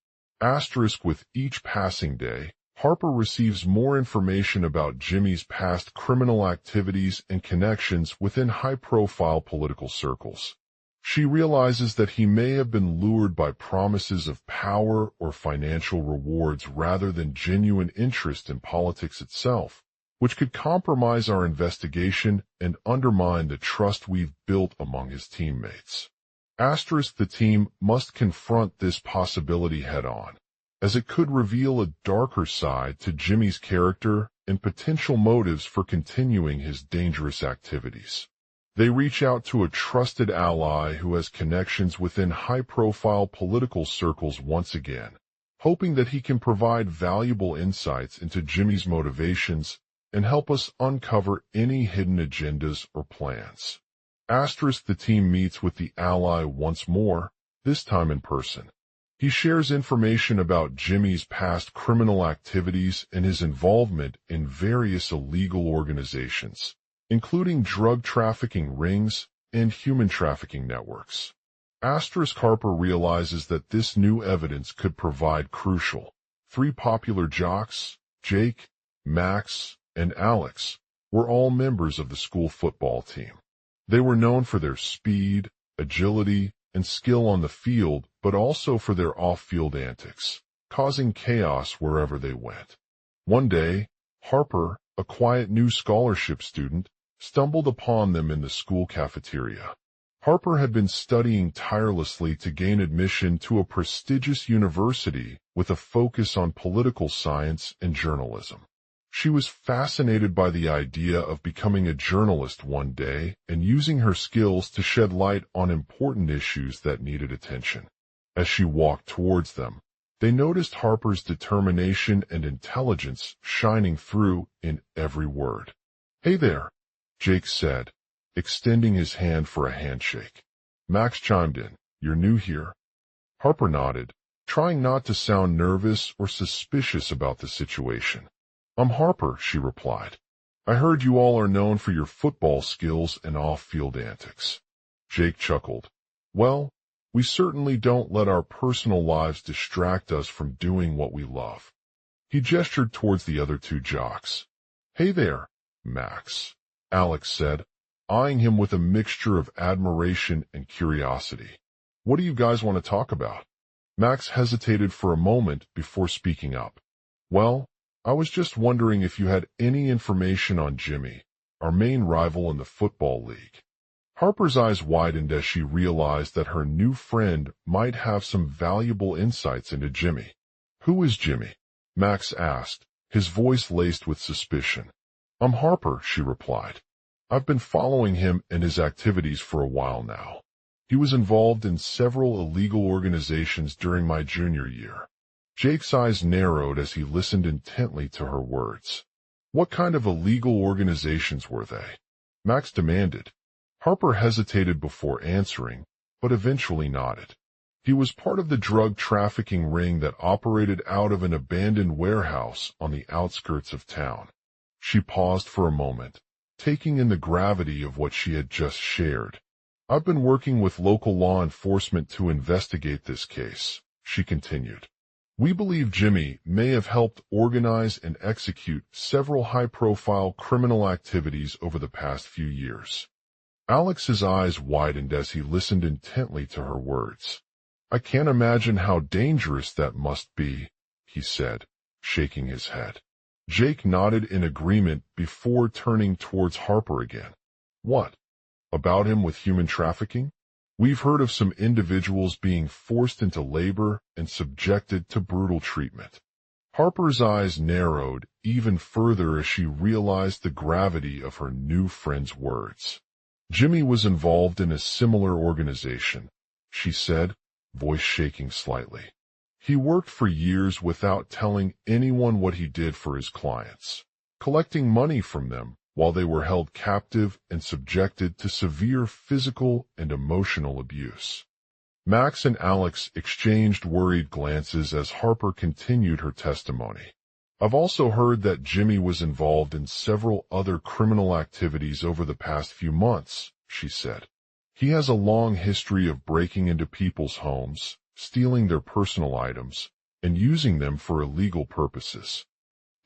With each passing day, Harper receives more information about Jimmy's past criminal activities and connections within high-profile political circles. She realizes that he may have been lured by promises of power or financial rewards rather than genuine interest in politics itself, which could compromise our investigation and undermine the trust we've built among his teammates. The team must confront this possibility head-on, as it could reveal a darker side to Jimmy's character and potential motives for continuing his dangerous activities. They reach out to a trusted ally who has connections within high-profile political circles once again, hoping that he can provide valuable insights into Jimmy's motivations and help us uncover any hidden agendas or plans. The team meets with the ally once more, this time in person. He shares information about Jimmy's past criminal activities and his involvement in various illegal organizations, including drug trafficking rings and human trafficking networks. Harper realizes that this new evidence could provide crucial. 3 popular jocks, Jake, Max, and Alex, were all members of the school football team. They were known for their speed, agility, and skill on the field, but also for their off-field antics, causing chaos wherever they went. One day, Harper, a quiet new scholarship student, stumbled upon them in the school cafeteria. Harper had been studying tirelessly to gain admission to a prestigious university with a focus on political science and journalism. She was fascinated by the idea of becoming a journalist one day and using her skills to shed light on important issues that needed attention. As she walked towards them, they noticed Harper's determination and intelligence shining through in every word. "Hey there," Jake said, extending his hand for a handshake. Max chimed in, "You're new here?" Harper nodded, trying not to sound nervous or suspicious about the situation. I'm Harper, she replied. I heard you all are known for your football skills and off-field antics. Jake chuckled. Well, we certainly don't let our personal lives distract us from doing what we love. He gestured towards the other two jocks. Hey there, Max, Alex said, eyeing him with a mixture of admiration and curiosity. What do you guys want to talk about? Max hesitated for a moment before speaking up. Well, I was just wondering if you had any information on Jimmy, our main rival in the football league. Harper's eyes widened as she realized that her new friend might have some valuable insights into Jimmy. Who is Jimmy? Max asked, his voice laced with suspicion. I'm Harper, she replied. I've been following him and his activities for a while now. He was involved in several illegal organizations during my junior year. Jake's eyes narrowed as he listened intently to her words. What kind of illegal organizations were they? Max demanded. Harper hesitated before answering, but eventually nodded. He was part of the drug trafficking ring that operated out of an abandoned warehouse on the outskirts of town. She paused for a moment, taking in the gravity of what she had just shared. I've been working with local law enforcement to investigate this case, she continued. We believe Jimmy may have helped organize and execute several high-profile criminal activities over the past few years. Alex's eyes widened as he listened intently to her words. I can't imagine how dangerous that must be, he said, shaking his head. Jake nodded in agreement before turning towards Harper again. What? About him with human trafficking? We've heard of some individuals being forced into labor and subjected to brutal treatment. Harper's eyes narrowed even further as she realized the gravity of her new friend's words. Jimmy was involved in a similar organization, she said, voice shaking slightly. He worked for years without telling anyone what he did for his clients, collecting money from them while they were held captive and subjected to severe physical and emotional abuse. Max and Alex exchanged worried glances as Harper continued her testimony. I've also heard that Jimmy was involved in several other criminal activities over the past few months, she said. He has a long history of breaking into people's homes, stealing their personal items, and using them for illegal purposes.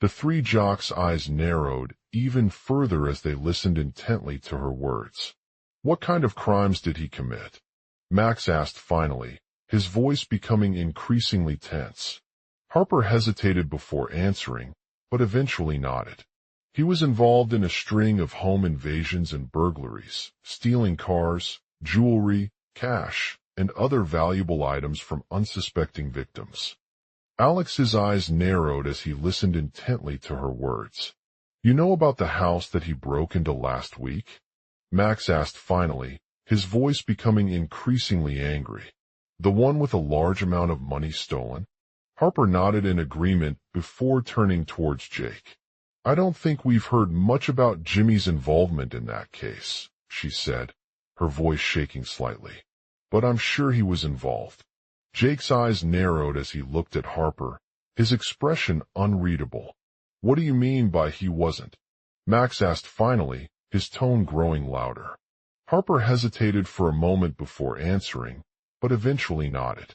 The three jocks' eyes narrowed even further as they listened intently to her words. What kind of crimes did he commit? Max asked finally, his voice becoming increasingly tense. Harper hesitated before answering, but eventually nodded. He was involved in a string of home invasions and burglaries, stealing cars, jewelry, cash, and other valuable items from unsuspecting victims. Alex's eyes narrowed as he listened intently to her words. You know about the house that he broke into last week? Max asked finally, his voice becoming increasingly angry. The one with a large amount of money stolen? Harper nodded in agreement before turning towards Jake. I don't think we've heard much about Jimmy's involvement in that case, she said, her voice shaking slightly. But I'm sure he was involved. Jake's eyes narrowed as he looked at Harper, his expression unreadable. What do you mean by he wasn't? Max asked finally, his tone growing louder. Harper hesitated for a moment before answering, but eventually nodded.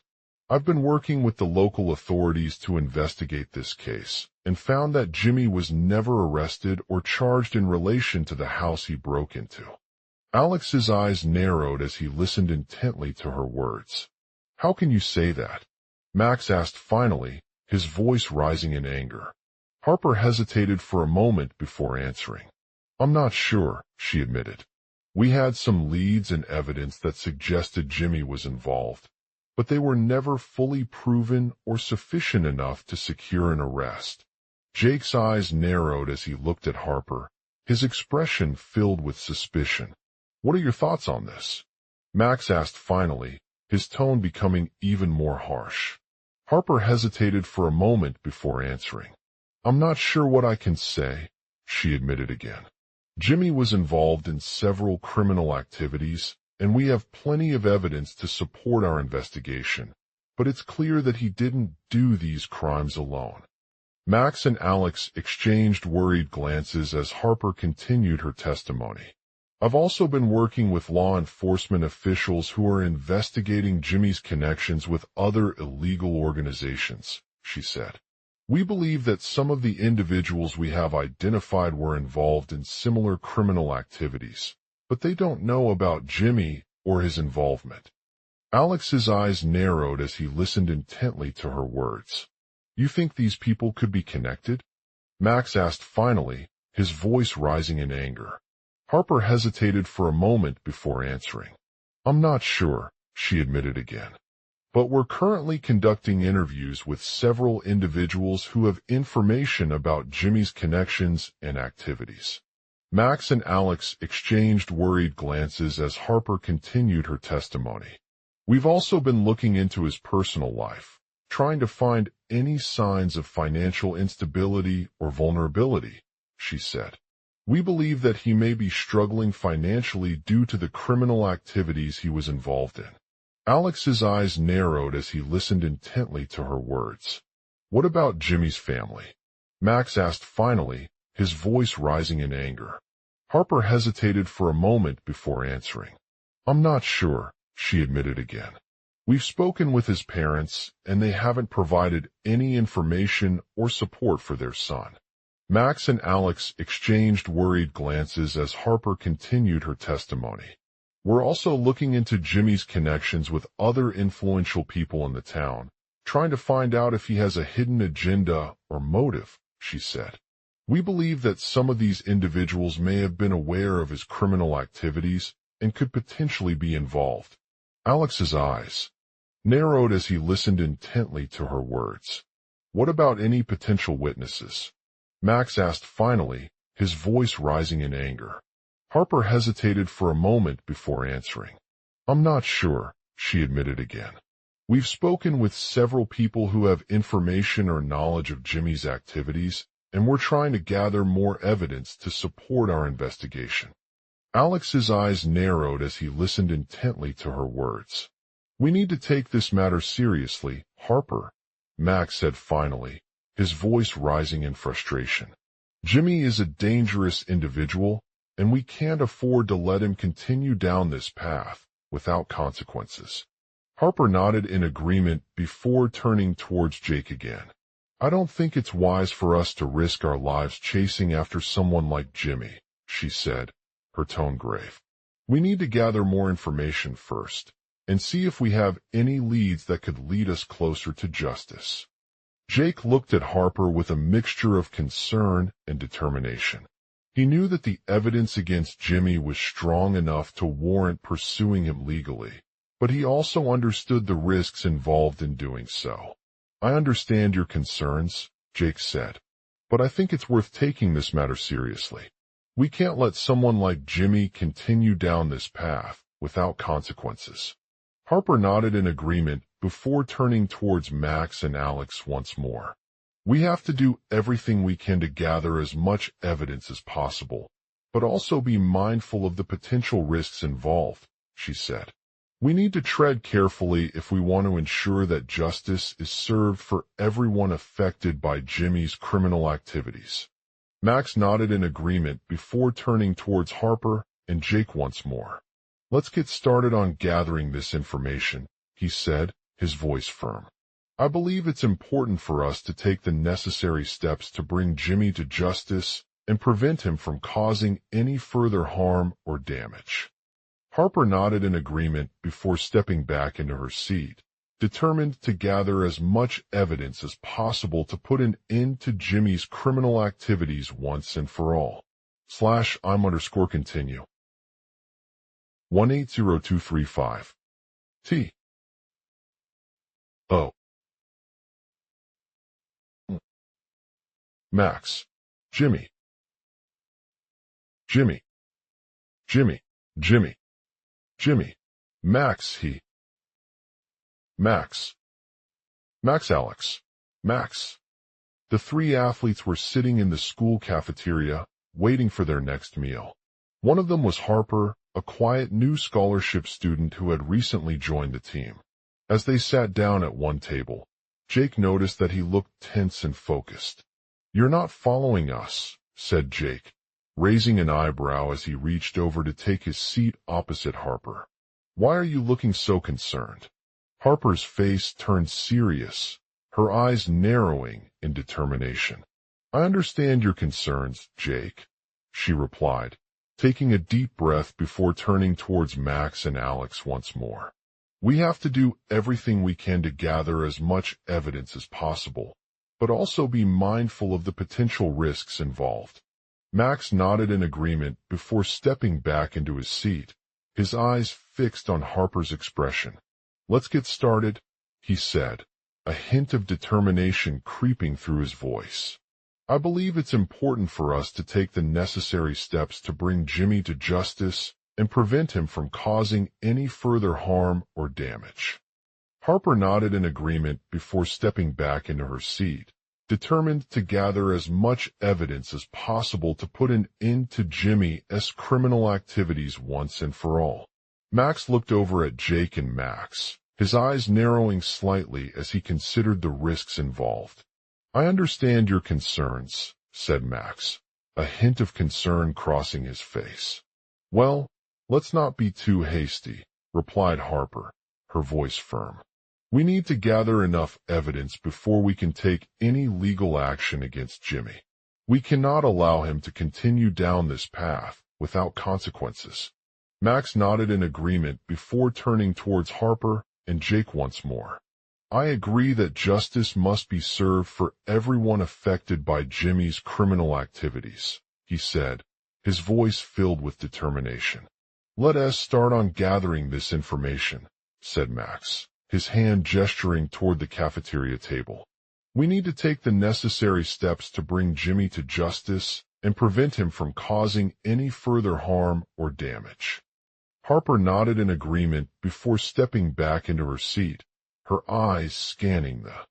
I've been working with the local authorities to investigate this case and found that Jimmy was never arrested or charged in relation to the house he broke into. Alex's eyes narrowed as he listened intently to her words. How can you say that? Max asked finally, his voice rising in anger. Harper hesitated for a moment before answering. I'm not sure, she admitted. We had some leads and evidence that suggested Jimmy was involved, but they were never fully proven or sufficient enough to secure an arrest. Jake's eyes narrowed as he looked at Harper, his expression filled with suspicion. What are your thoughts on this? Max asked finally, his tone becoming even more harsh. Harper hesitated for a moment before answering. I'm not sure what I can say, she admitted again. Jimmy was involved in several criminal activities, and we have plenty of evidence to support our investigation, but it's clear that he didn't do these crimes alone. Max and Alex exchanged worried glances as Harper continued her testimony. I've also been working with law enforcement officials who are investigating Jimmy's connections with other illegal organizations, she said. We believe that some of the individuals we have identified were involved in similar criminal activities, but they don't know about Jimmy or his involvement. Alex's eyes narrowed as he listened intently to her words. You think these people could be connected? Max asked finally, his voice rising in anger. Harper hesitated for a moment before answering. I'm not sure, she admitted again. But we're currently conducting interviews with several individuals who have information about Jimmy's connections and activities. Max and Alex exchanged worried glances as Harper continued her testimony. We've also been looking into his personal life, trying to find any signs of financial instability or vulnerability, she said. We believe that he may be struggling financially due to the criminal activities he was involved in. Alex's eyes narrowed as he listened intently to her words. What about Jimmy's family? Max asked finally, his voice rising in anger. Harper hesitated for a moment before answering. I'm not sure, she admitted again. We've spoken with his parents, and they haven't provided any information or support for their son. Max and Alex exchanged worried glances as Harper continued her testimony. We're also looking into Jimmy's connections with other influential people in the town, trying to find out if he has a hidden agenda or motive, she said. We believe that some of these individuals may have been aware of his criminal activities and could potentially be involved. Alex's eyes narrowed as he listened intently to her words. What about any potential witnesses? Max asked finally, his voice rising in anger. Harper hesitated for a moment before answering. I'm not sure, she admitted again. We've spoken with several people who have information or knowledge of Jimmy's activities, and we're trying to gather more evidence to support our investigation. Alex's eyes narrowed as he listened intently to her words. We need to take this matter seriously, Harper, Max said finally, his voice rising in frustration. Jimmy is a dangerous individual, and we can't afford to let him continue down this path without consequences. Harper nodded in agreement before turning towards Jake again. I don't think it's wise for us to risk our lives chasing after someone like Jimmy, she said, her tone grave. We need to gather more information first, and see if we have any leads that could lead us closer to justice. Jake looked at Harper with a mixture of concern and determination. He knew that the evidence against Jimmy was strong enough to warrant pursuing him legally, but he also understood the risks involved in doing so. I understand your concerns, Jake said, but I think it's worth taking this matter seriously. We can't let someone like Jimmy continue down this path without consequences. Harper nodded in agreement before turning towards Max and Alex once more. We have to do everything we can to gather as much evidence as possible, but also be mindful of the potential risks involved, she said. We need to tread carefully if we want to ensure that justice is served for everyone affected by Jimmy's criminal activities. Max nodded in agreement before turning towards Harper and Jake once more. Let's get started on gathering this information, he said, his voice firm. I believe it's important for us to take the necessary steps to bring Jimmy to justice and prevent him from causing any further harm or damage. Harper nodded in agreement before stepping back into her seat, determined to gather as much evidence as possible to put an end to Jimmy's criminal activities once and for all. /I'm_continue. 180235. T. O. Max. Jimmy. Jimmy. Jimmy. Jimmy. Jimmy. Max. He. Max. Max. Alex. Max. The three athletes were sitting in the school cafeteria, waiting for their next meal. One of them was Harper, a quiet new scholarship student who had recently joined the team. As they sat down at one table, Jake noticed that he looked tense and focused. "You're not following us," said Jake, raising an eyebrow as he reached over to take his seat opposite Harper. "Why are you looking so concerned?" Harper's face turned serious, her eyes narrowing in determination. "I understand your concerns, Jake," she replied, taking a deep breath before turning towards Max and Alex once more. "We have to do everything we can to gather as much evidence as possible, but also be mindful of the potential risks involved." Max nodded in agreement before stepping back into his seat, his eyes fixed on Harper's expression. "Let's get started," he said, a hint of determination creeping through his voice. "I believe it's important for us to take the necessary steps to bring Jimmy to justice and prevent him from causing any further harm or damage." Harper nodded in agreement before stepping back into her seat, determined to gather as much evidence as possible to put an end to Jimmy's criminal activities once and for all. Max looked over at Jake and Max, his eyes narrowing slightly as he considered the risks involved. "I understand your concerns," said Max, a hint of concern crossing his face. "Well, let's not be too hasty," replied Harper, her voice firm. "We need to gather enough evidence before we can take any legal action against Jimmy. We cannot allow him to continue down this path without consequences." Max nodded in agreement before turning towards Harper and Jake once more. "I agree that justice must be served for everyone affected by Jimmy's criminal activities," he said, his voice filled with determination. "Let us start on gathering this information," said Max, his hand gesturing toward the cafeteria table. "We need to take the necessary steps to bring Jimmy to justice and prevent him from causing any further harm or damage." Harper nodded in agreement before stepping back into her seat, her eyes scanning the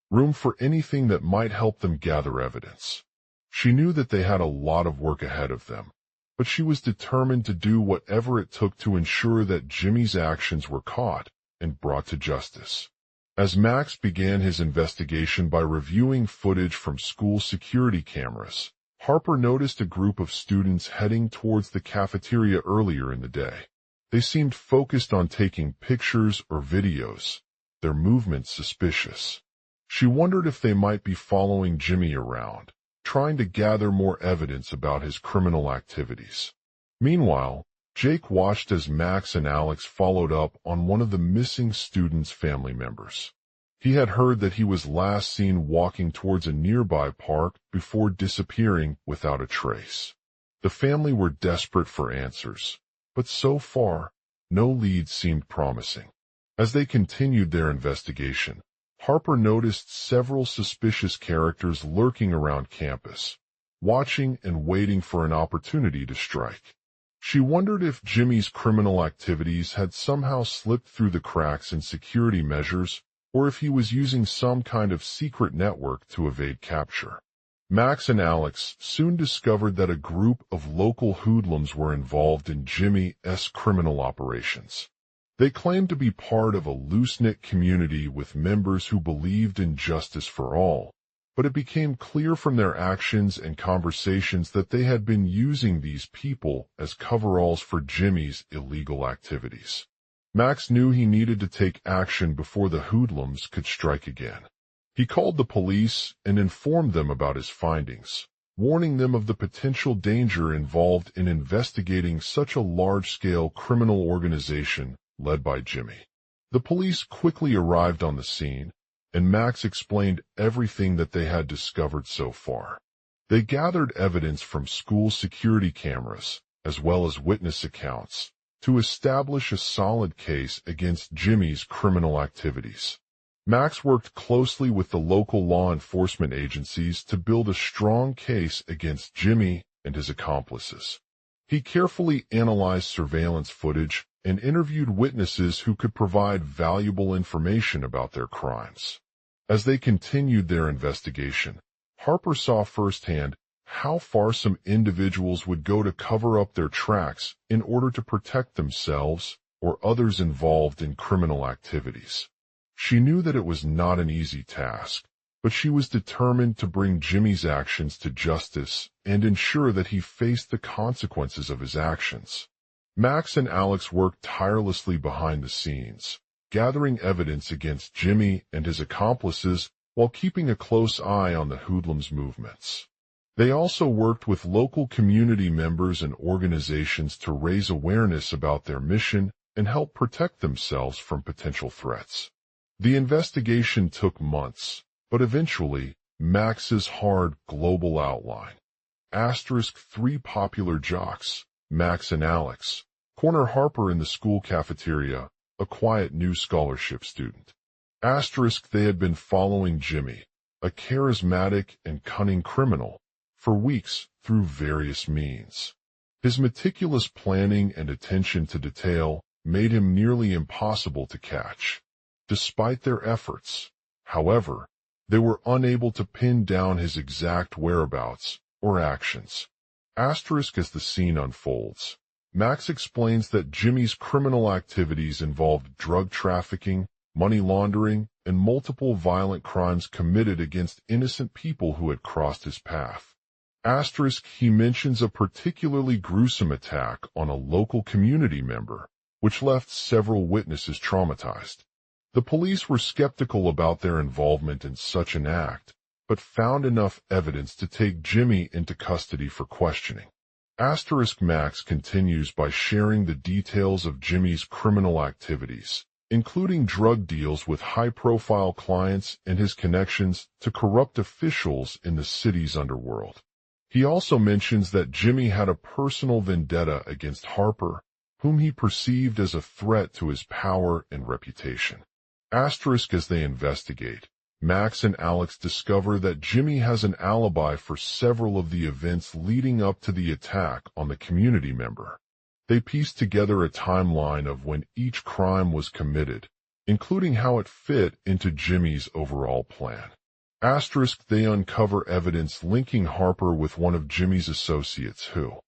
room for anything that might help them gather evidence. She knew that they had a lot of work ahead of them, but she was determined to do whatever it took to ensure that Jimmy's actions were caught and brought to justice. As Max began his investigation by reviewing footage from school security cameras, Harper noticed a group of students heading towards the cafeteria earlier in the day. They seemed focused on taking pictures or videos, their movements suspicious. She wondered if they might be following Jimmy around, trying to gather more evidence about his criminal activities. Meanwhile, Jake watched as Max and Alex followed up on one of the missing students' family members. He had heard that he was last seen walking towards a nearby park before disappearing without a trace. The family were desperate for answers, but so far, no leads seemed promising. As they continued their investigation, Harper noticed several suspicious characters lurking around campus, watching and waiting for an opportunity to strike. She wondered if Jimmy's criminal activities had somehow slipped through the cracks in security measures, or if he was using some kind of secret network to evade capture. Max and Alex soon discovered that a group of local hoodlums were involved in Jimmy's criminal operations. They claimed to be part of a loose-knit community with members who believed in justice for all, but it became clear from their actions and conversations that they had been using these people as coveralls for Jimmy's illegal activities. Max knew he needed to take action before the hoodlums could strike again. He called the police and informed them about his findings, warning them of the potential danger involved in investigating such a large-scale criminal organization led by Jimmy. The police quickly arrived on the scene, and Max explained everything that they had discovered so far. They gathered evidence from school security cameras, as well as witness accounts, to establish a solid case against Jimmy's criminal activities. Max worked closely with the local law enforcement agencies to build a strong case against Jimmy and his accomplices. He carefully analyzed surveillance footage and interviewed witnesses who could provide valuable information about their crimes. As they continued their investigation, Harper saw firsthand how far some individuals would go to cover up their tracks in order to protect themselves or others involved in criminal activities. She knew that it was not an easy task, but she was determined to bring Jimmy's actions to justice and ensure that he faced the consequences of his actions. Max and Alex worked tirelessly behind the scenes, gathering evidence against Jimmy and his accomplices while keeping a close eye on the hoodlums' movements. They also worked with local community members and organizations to raise awareness about their mission and help protect themselves from potential threats. The investigation took months, but eventually, Max's hard global outline. *3 popular jocks, Max and Alex. Corner Harper in the school cafeteria, a quiet new scholarship student. They had been following Jimmy, a charismatic and cunning criminal, for weeks through various means. His meticulous planning and attention to detail made him nearly impossible to catch. Despite their efforts, however, they were unable to pin down his exact whereabouts or actions. As the scene unfolds, Max explains that Jimmy's criminal activities involved drug trafficking, money laundering, and multiple violent crimes committed against innocent people who had crossed his path. He mentions a particularly gruesome attack on a local community member, which left several witnesses traumatized. The police were skeptical about their involvement in such an act, but found enough evidence to take Jimmy into custody for questioning. Max continues by sharing the details of Jimmy's criminal activities, including drug deals with high-profile clients and his connections to corrupt officials in the city's underworld. He also mentions that Jimmy had a personal vendetta against Harper, whom he perceived as a threat to his power and reputation. As they investigate, Max and Alex discover that Jimmy has an alibi for several of the events leading up to the attack on the community member. They piece together a timeline of when each crime was committed, including how it fit into Jimmy's overall plan. They uncover evidence linking Harper with one of Jimmy's associates who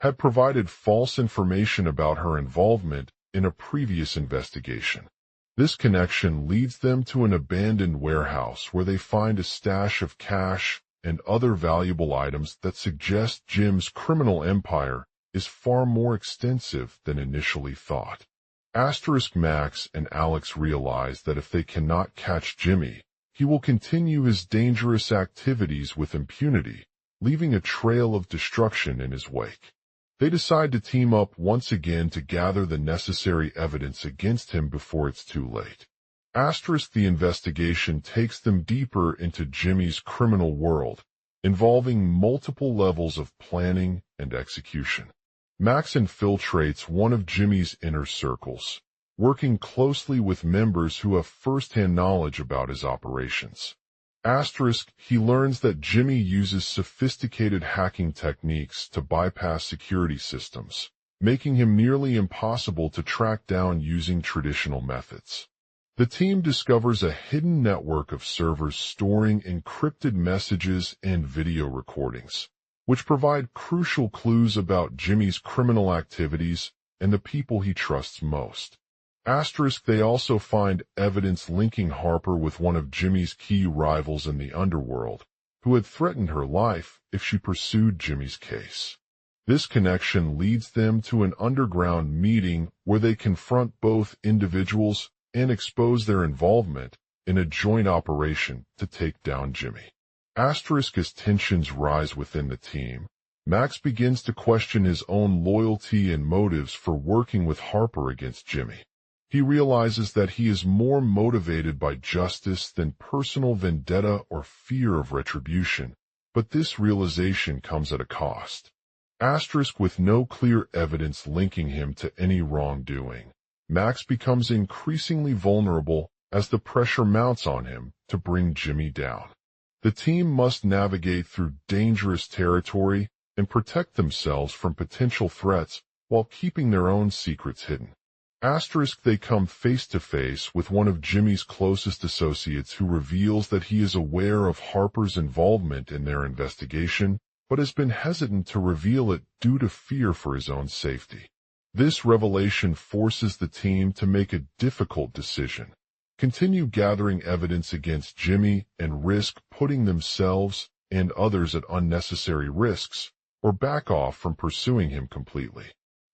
had provided false information about her involvement in a previous investigation. This connection leads them to an abandoned warehouse where they find a stash of cash and other valuable items that suggest Jim's criminal empire is far more extensive than initially thought. Max and Alex realize that if they cannot catch Jimmy, he will continue his dangerous activities with impunity, leaving a trail of destruction in his wake. They decide to team up once again to gather the necessary evidence against him before it's too late. The investigation takes them deeper into Jimmy's criminal world, involving multiple levels of planning and execution. Max infiltrates one of Jimmy's inner circles, working closely with members who have first-hand knowledge about his operations. He learns that Jimmy uses sophisticated hacking techniques to bypass security systems, making him nearly impossible to track down using traditional methods. The team discovers a hidden network of servers storing encrypted messages and video recordings, which provide crucial clues about Jimmy's criminal activities and the people he trusts most. They also find evidence linking Harper with one of Jimmy's key rivals in the underworld, who had threatened her life if she pursued Jimmy's case. This connection leads them to an underground meeting where they confront both individuals and expose their involvement in a joint operation to take down Jimmy. As tensions rise within the team, Max begins to question his own loyalty and motives for working with Harper against Jimmy. He realizes that he is more motivated by justice than personal vendetta or fear of retribution, but this realization comes at a cost. With no clear evidence linking him to any wrongdoing, Max becomes increasingly vulnerable as the pressure mounts on him to bring Jimmy down. The team must navigate through dangerous territory and protect themselves from potential threats while keeping their own secrets hidden. They come face to face with one of Jimmy's closest associates who reveals that he is aware of Harper's involvement in their investigation, but has been hesitant to reveal it due to fear for his own safety. This revelation forces the team to make a difficult decision: continue gathering evidence against Jimmy and risk putting themselves and others at unnecessary risks, or back off from pursuing him completely.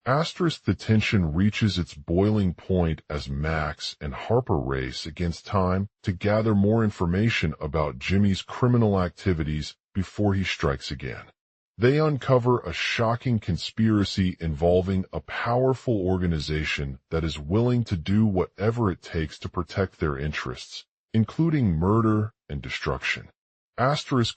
The tension reaches its boiling point as Max and Harper race against time to gather more information about Jimmy's criminal activities before he strikes again. They uncover a shocking conspiracy involving a powerful organization that is willing to do whatever it takes to protect their interests, including murder and destruction.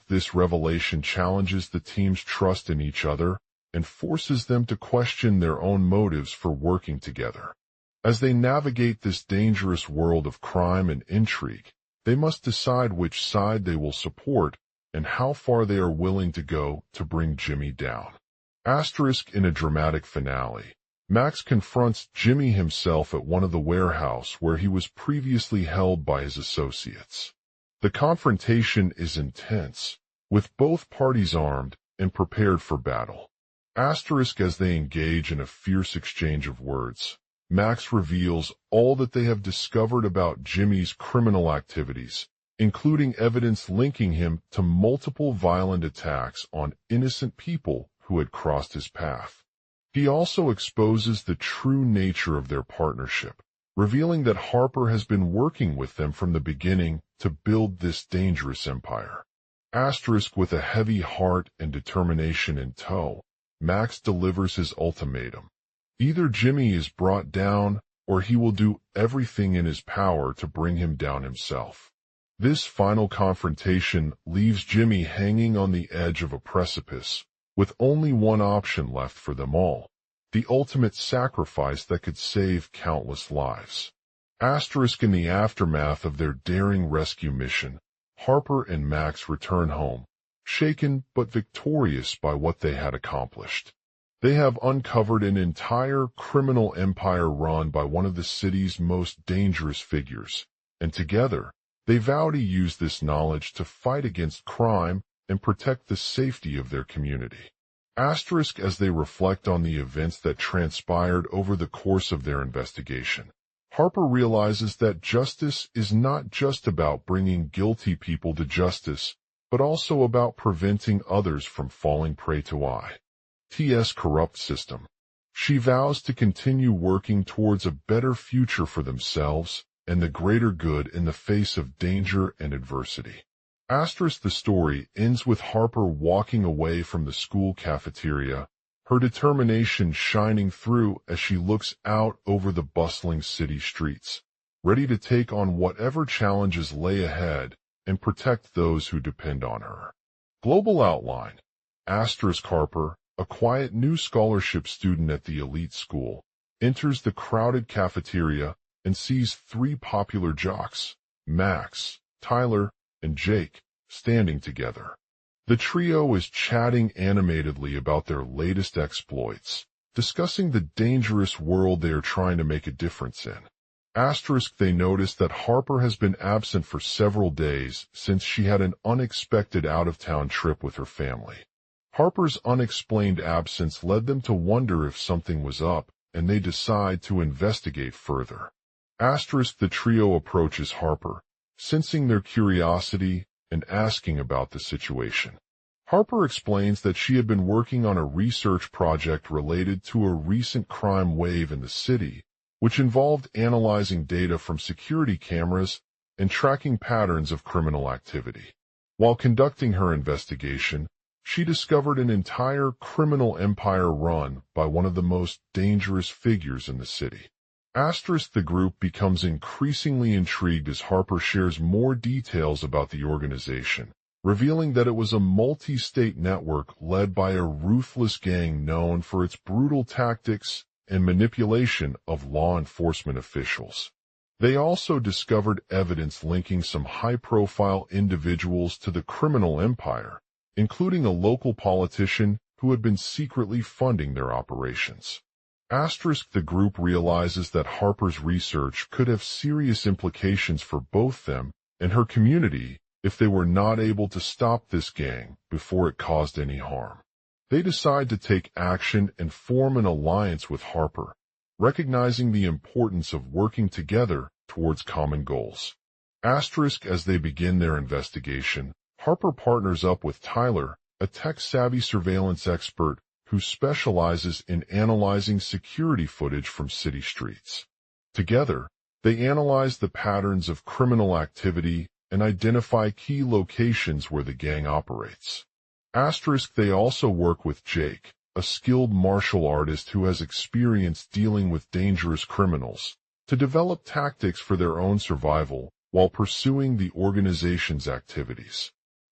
This revelation challenges the team's trust in each other and forces them to question their own motives for working together. As they navigate this dangerous world of crime and intrigue, they must decide which side they will support and how far they are willing to go to bring Jimmy down. In a dramatic finale, Max confronts Jimmy himself at one of the warehouse where he was previously held by his associates. The confrontation is intense, with both parties armed and prepared for battle. As they engage in a fierce exchange of words, Max reveals all that they have discovered about Jimmy's criminal activities, including evidence linking him to multiple violent attacks on innocent people who had crossed his path. He also exposes the true nature of their partnership, revealing that Harper has been working with them from the beginning to build this dangerous empire. With a heavy heart and determination in tow, Max delivers his ultimatum. Either Jimmy is brought down, or he will do everything in his power to bring him down himself. This final confrontation leaves Jimmy hanging on the edge of a precipice, with only one option left for them all: the ultimate sacrifice that could save countless lives. In the aftermath of their daring rescue mission, Harper and Max return home, shaken but victorious by what they had accomplished. They have uncovered an entire criminal empire run by one of the city's most dangerous figures, and together, they vow to use this knowledge to fight against crime and protect the safety of their community. As they reflect on the events that transpired over the course of their investigation, Harper realizes that justice is not just about bringing guilty people to justice, but also about preventing others from falling prey to IT's corrupt system. She vows to continue working towards a better future for themselves and the greater good in the face of danger and adversity. The story ends with Harper walking away from the school cafeteria, her determination shining through as she looks out over the bustling city streets, ready to take on whatever challenges lay ahead and protect those who depend on her. Global outline. Harper, a quiet new scholarship student at the elite school, enters the crowded cafeteria and sees three popular jocks, Max, Tyler, and Jake, standing together. The trio is chatting animatedly about their latest exploits, discussing the dangerous world they are trying to make a difference in. They notice that Harper has been absent for several days since she had an unexpected out-of-town trip with her family. Harper's unexplained absence led them to wonder if something was up, and they decide to investigate further. The trio approaches Harper, sensing their curiosity and asking about the situation. Harper explains that she had been working on a research project related to a recent crime wave in the city, which involved analyzing data from security cameras and tracking patterns of criminal activity. While conducting her investigation, she discovered an entire criminal empire run by one of the most dangerous figures in the city. The group becomes increasingly intrigued as Harper shares more details about the organization, revealing that it was a multi-state network led by a ruthless gang known for its brutal tactics and manipulation of law enforcement officials. They also discovered evidence linking some high-profile individuals to the criminal empire, including a local politician who had been secretly funding their operations. The group realizes that Harper's research could have serious implications for both them and her community if they were not able to stop this gang before it caused any harm. They decide to take action and form an alliance with Harper, recognizing the importance of working together towards common goals. Asterisk as they begin their investigation, Harper partners up with Tyler, a tech-savvy surveillance expert who specializes in analyzing security footage from city streets. Together, they analyze the patterns of criminal activity and identify key locations where the gang operates. Asterisk they also work with Jake, a skilled martial artist who has experience dealing with dangerous criminals, to develop tactics for their own survival while pursuing the organization's activities.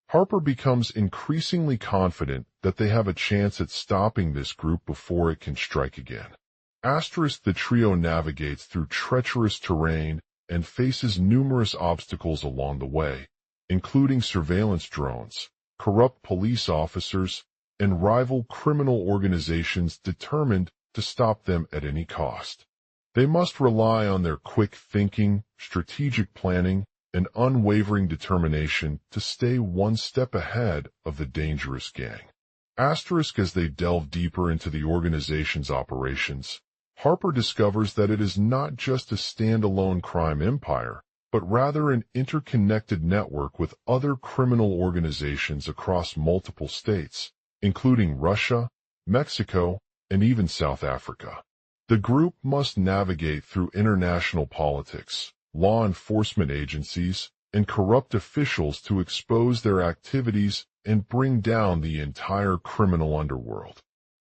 Harper becomes increasingly confident that they have a chance at stopping this group before it can strike again. Asterisk the trio navigates through treacherous terrain and faces numerous obstacles along the way, including surveillance drones, corrupt police officers, and rival criminal organizations determined to stop them at any cost. They must rely on their quick thinking, strategic planning, and unwavering determination to stay one step ahead of the dangerous gang. Asterisk as they delve deeper into the organization's operations, Harper discovers that it is not just a standalone crime empire, but rather an interconnected network with other criminal organizations across multiple states, including Russia, Mexico, and even South Africa. The group must navigate through international politics, law enforcement agencies, and corrupt officials to expose their activities and bring down the entire criminal underworld.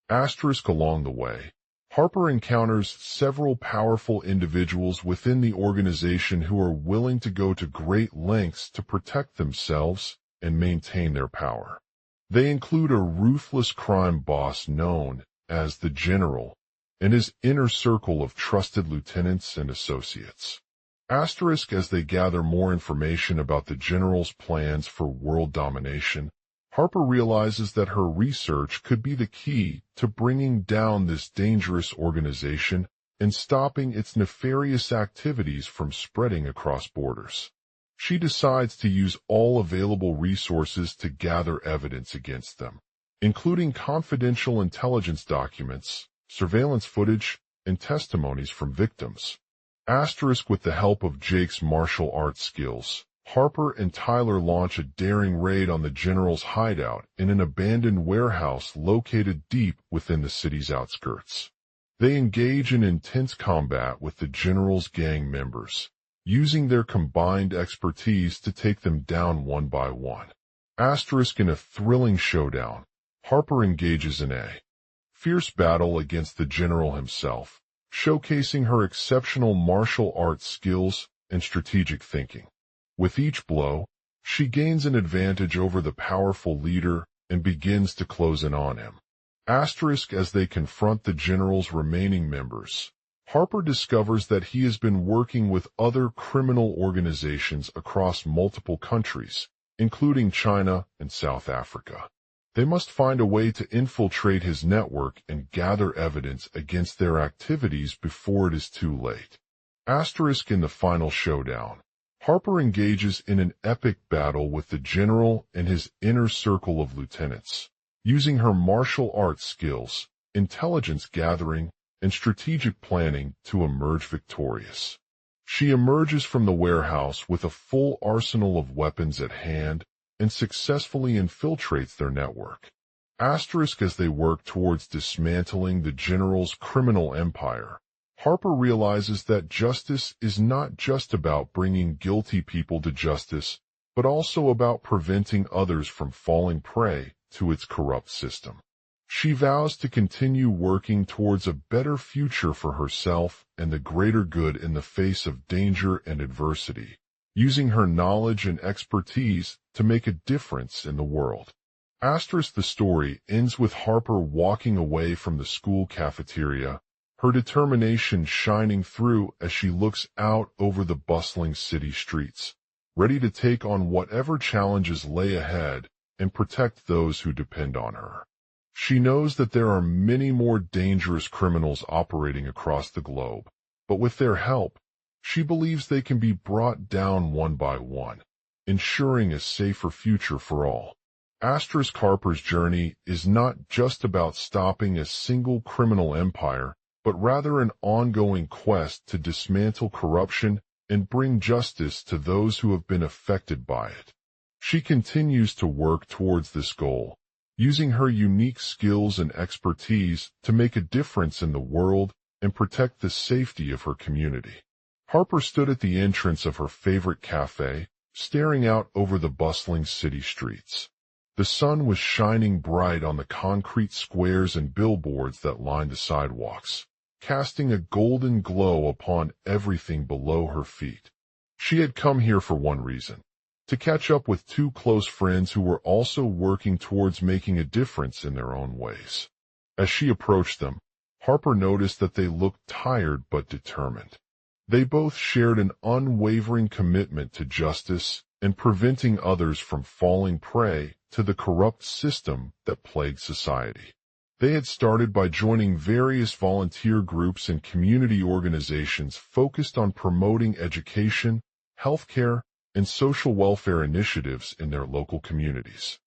Asterisk along the way, Harper encounters several powerful individuals within the organization who are willing to go to great lengths to protect themselves and maintain their power. They include a ruthless crime boss known as the General and his inner circle of trusted lieutenants and associates. Asterisk as they gather more information about the General's plans for world domination, Harper realizes that her research could be the key to bringing down this dangerous organization and stopping its nefarious activities from spreading across borders. She decides to use all available resources to gather evidence against them, including confidential intelligence documents, surveillance footage, and testimonies from victims. Asterisk with the help of Jake's martial arts skills, Harper and Tyler launch a daring raid on the General's hideout in an abandoned warehouse located deep within the city's outskirts. They engage in intense combat with the General's gang members, using their combined expertise to take them down one by one. Asterisk in a thrilling showdown, Harper engages in a fierce battle against the General himself, showcasing her exceptional martial arts skills and strategic thinking. With each blow, she gains an advantage over the powerful leader and begins to close in on him. Asterisk as they confront the General's remaining members, Harper discovers that he has been working with other criminal organizations across multiple countries, including China and South Africa. They must find a way to infiltrate his network and gather evidence against their activities before it is too late. Asterisk in the final showdown, Harper engages in an epic battle with the General and his inner circle of lieutenants, using her martial arts skills, intelligence gathering, and strategic planning to emerge victorious. She emerges from the warehouse with a full arsenal of weapons at hand and successfully infiltrates their network. Asterisk as they work towards dismantling the General's criminal empire, Harper realizes that justice is not just about bringing guilty people to justice, but also about preventing others from falling prey to its corrupt system. She vows to continue working towards a better future for herself and the greater good in the face of danger and adversity, using her knowledge and expertise to make a difference in the world. Asterisk the story ends with Harper walking away from the school cafeteria, her determination shining through as she looks out over the bustling city streets, ready to take on whatever challenges lay ahead and protect those who depend on her. She knows that there are many more dangerous criminals operating across the globe, but with their help, she believes they can be brought down one by one, ensuring a safer future for all. Asterisk Harper's journey is not just about stopping a single criminal empire, but rather an ongoing quest to dismantle corruption and bring justice to those who have been affected by it. She continues to work towards this goal, using her unique skills and expertise to make a difference in the world and protect the safety of her community. Harper stood at the entrance of her favorite cafe, staring out over the bustling city streets. The sun was shining bright on the concrete squares and billboards that lined the sidewalks, casting a golden glow upon everything below her feet. She had come here for one reason: to catch up with two close friends who were also working towards making a difference in their own ways. As she approached them, Harper noticed that they looked tired but determined. They both shared an unwavering commitment to justice and preventing others from falling prey to the corrupt system that plagued society. They had started by joining various volunteer groups and community organizations focused on promoting education, healthcare, and social welfare initiatives in their local communities.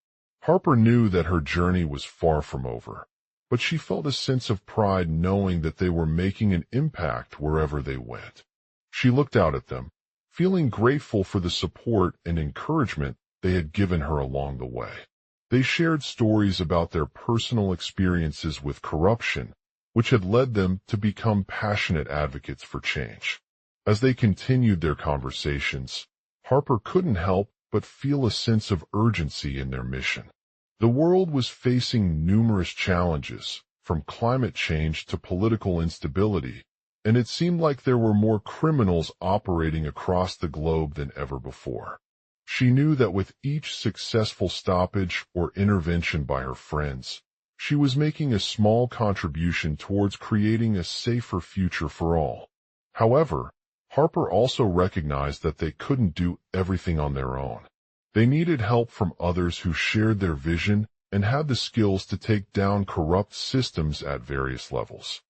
Harper knew that her journey was far from over, but she felt a sense of pride knowing that they were making an impact wherever they went. She looked out at them, feeling grateful for the support and encouragement they had given her along the way. They shared stories about their personal experiences with corruption, which had led them to become passionate advocates for change. As they continued their conversations, Harper couldn't help but feel a sense of urgency in their mission. The world was facing numerous challenges, from climate change to political instability, and it seemed like there were more criminals operating across the globe than ever before. She knew that with each successful stoppage or intervention by her friends, she was making a small contribution towards creating a safer future for all. However, Harper also recognized that they couldn't do everything on their own. They needed help from others who shared their vision and had the skills to take down corrupt systems at various levels.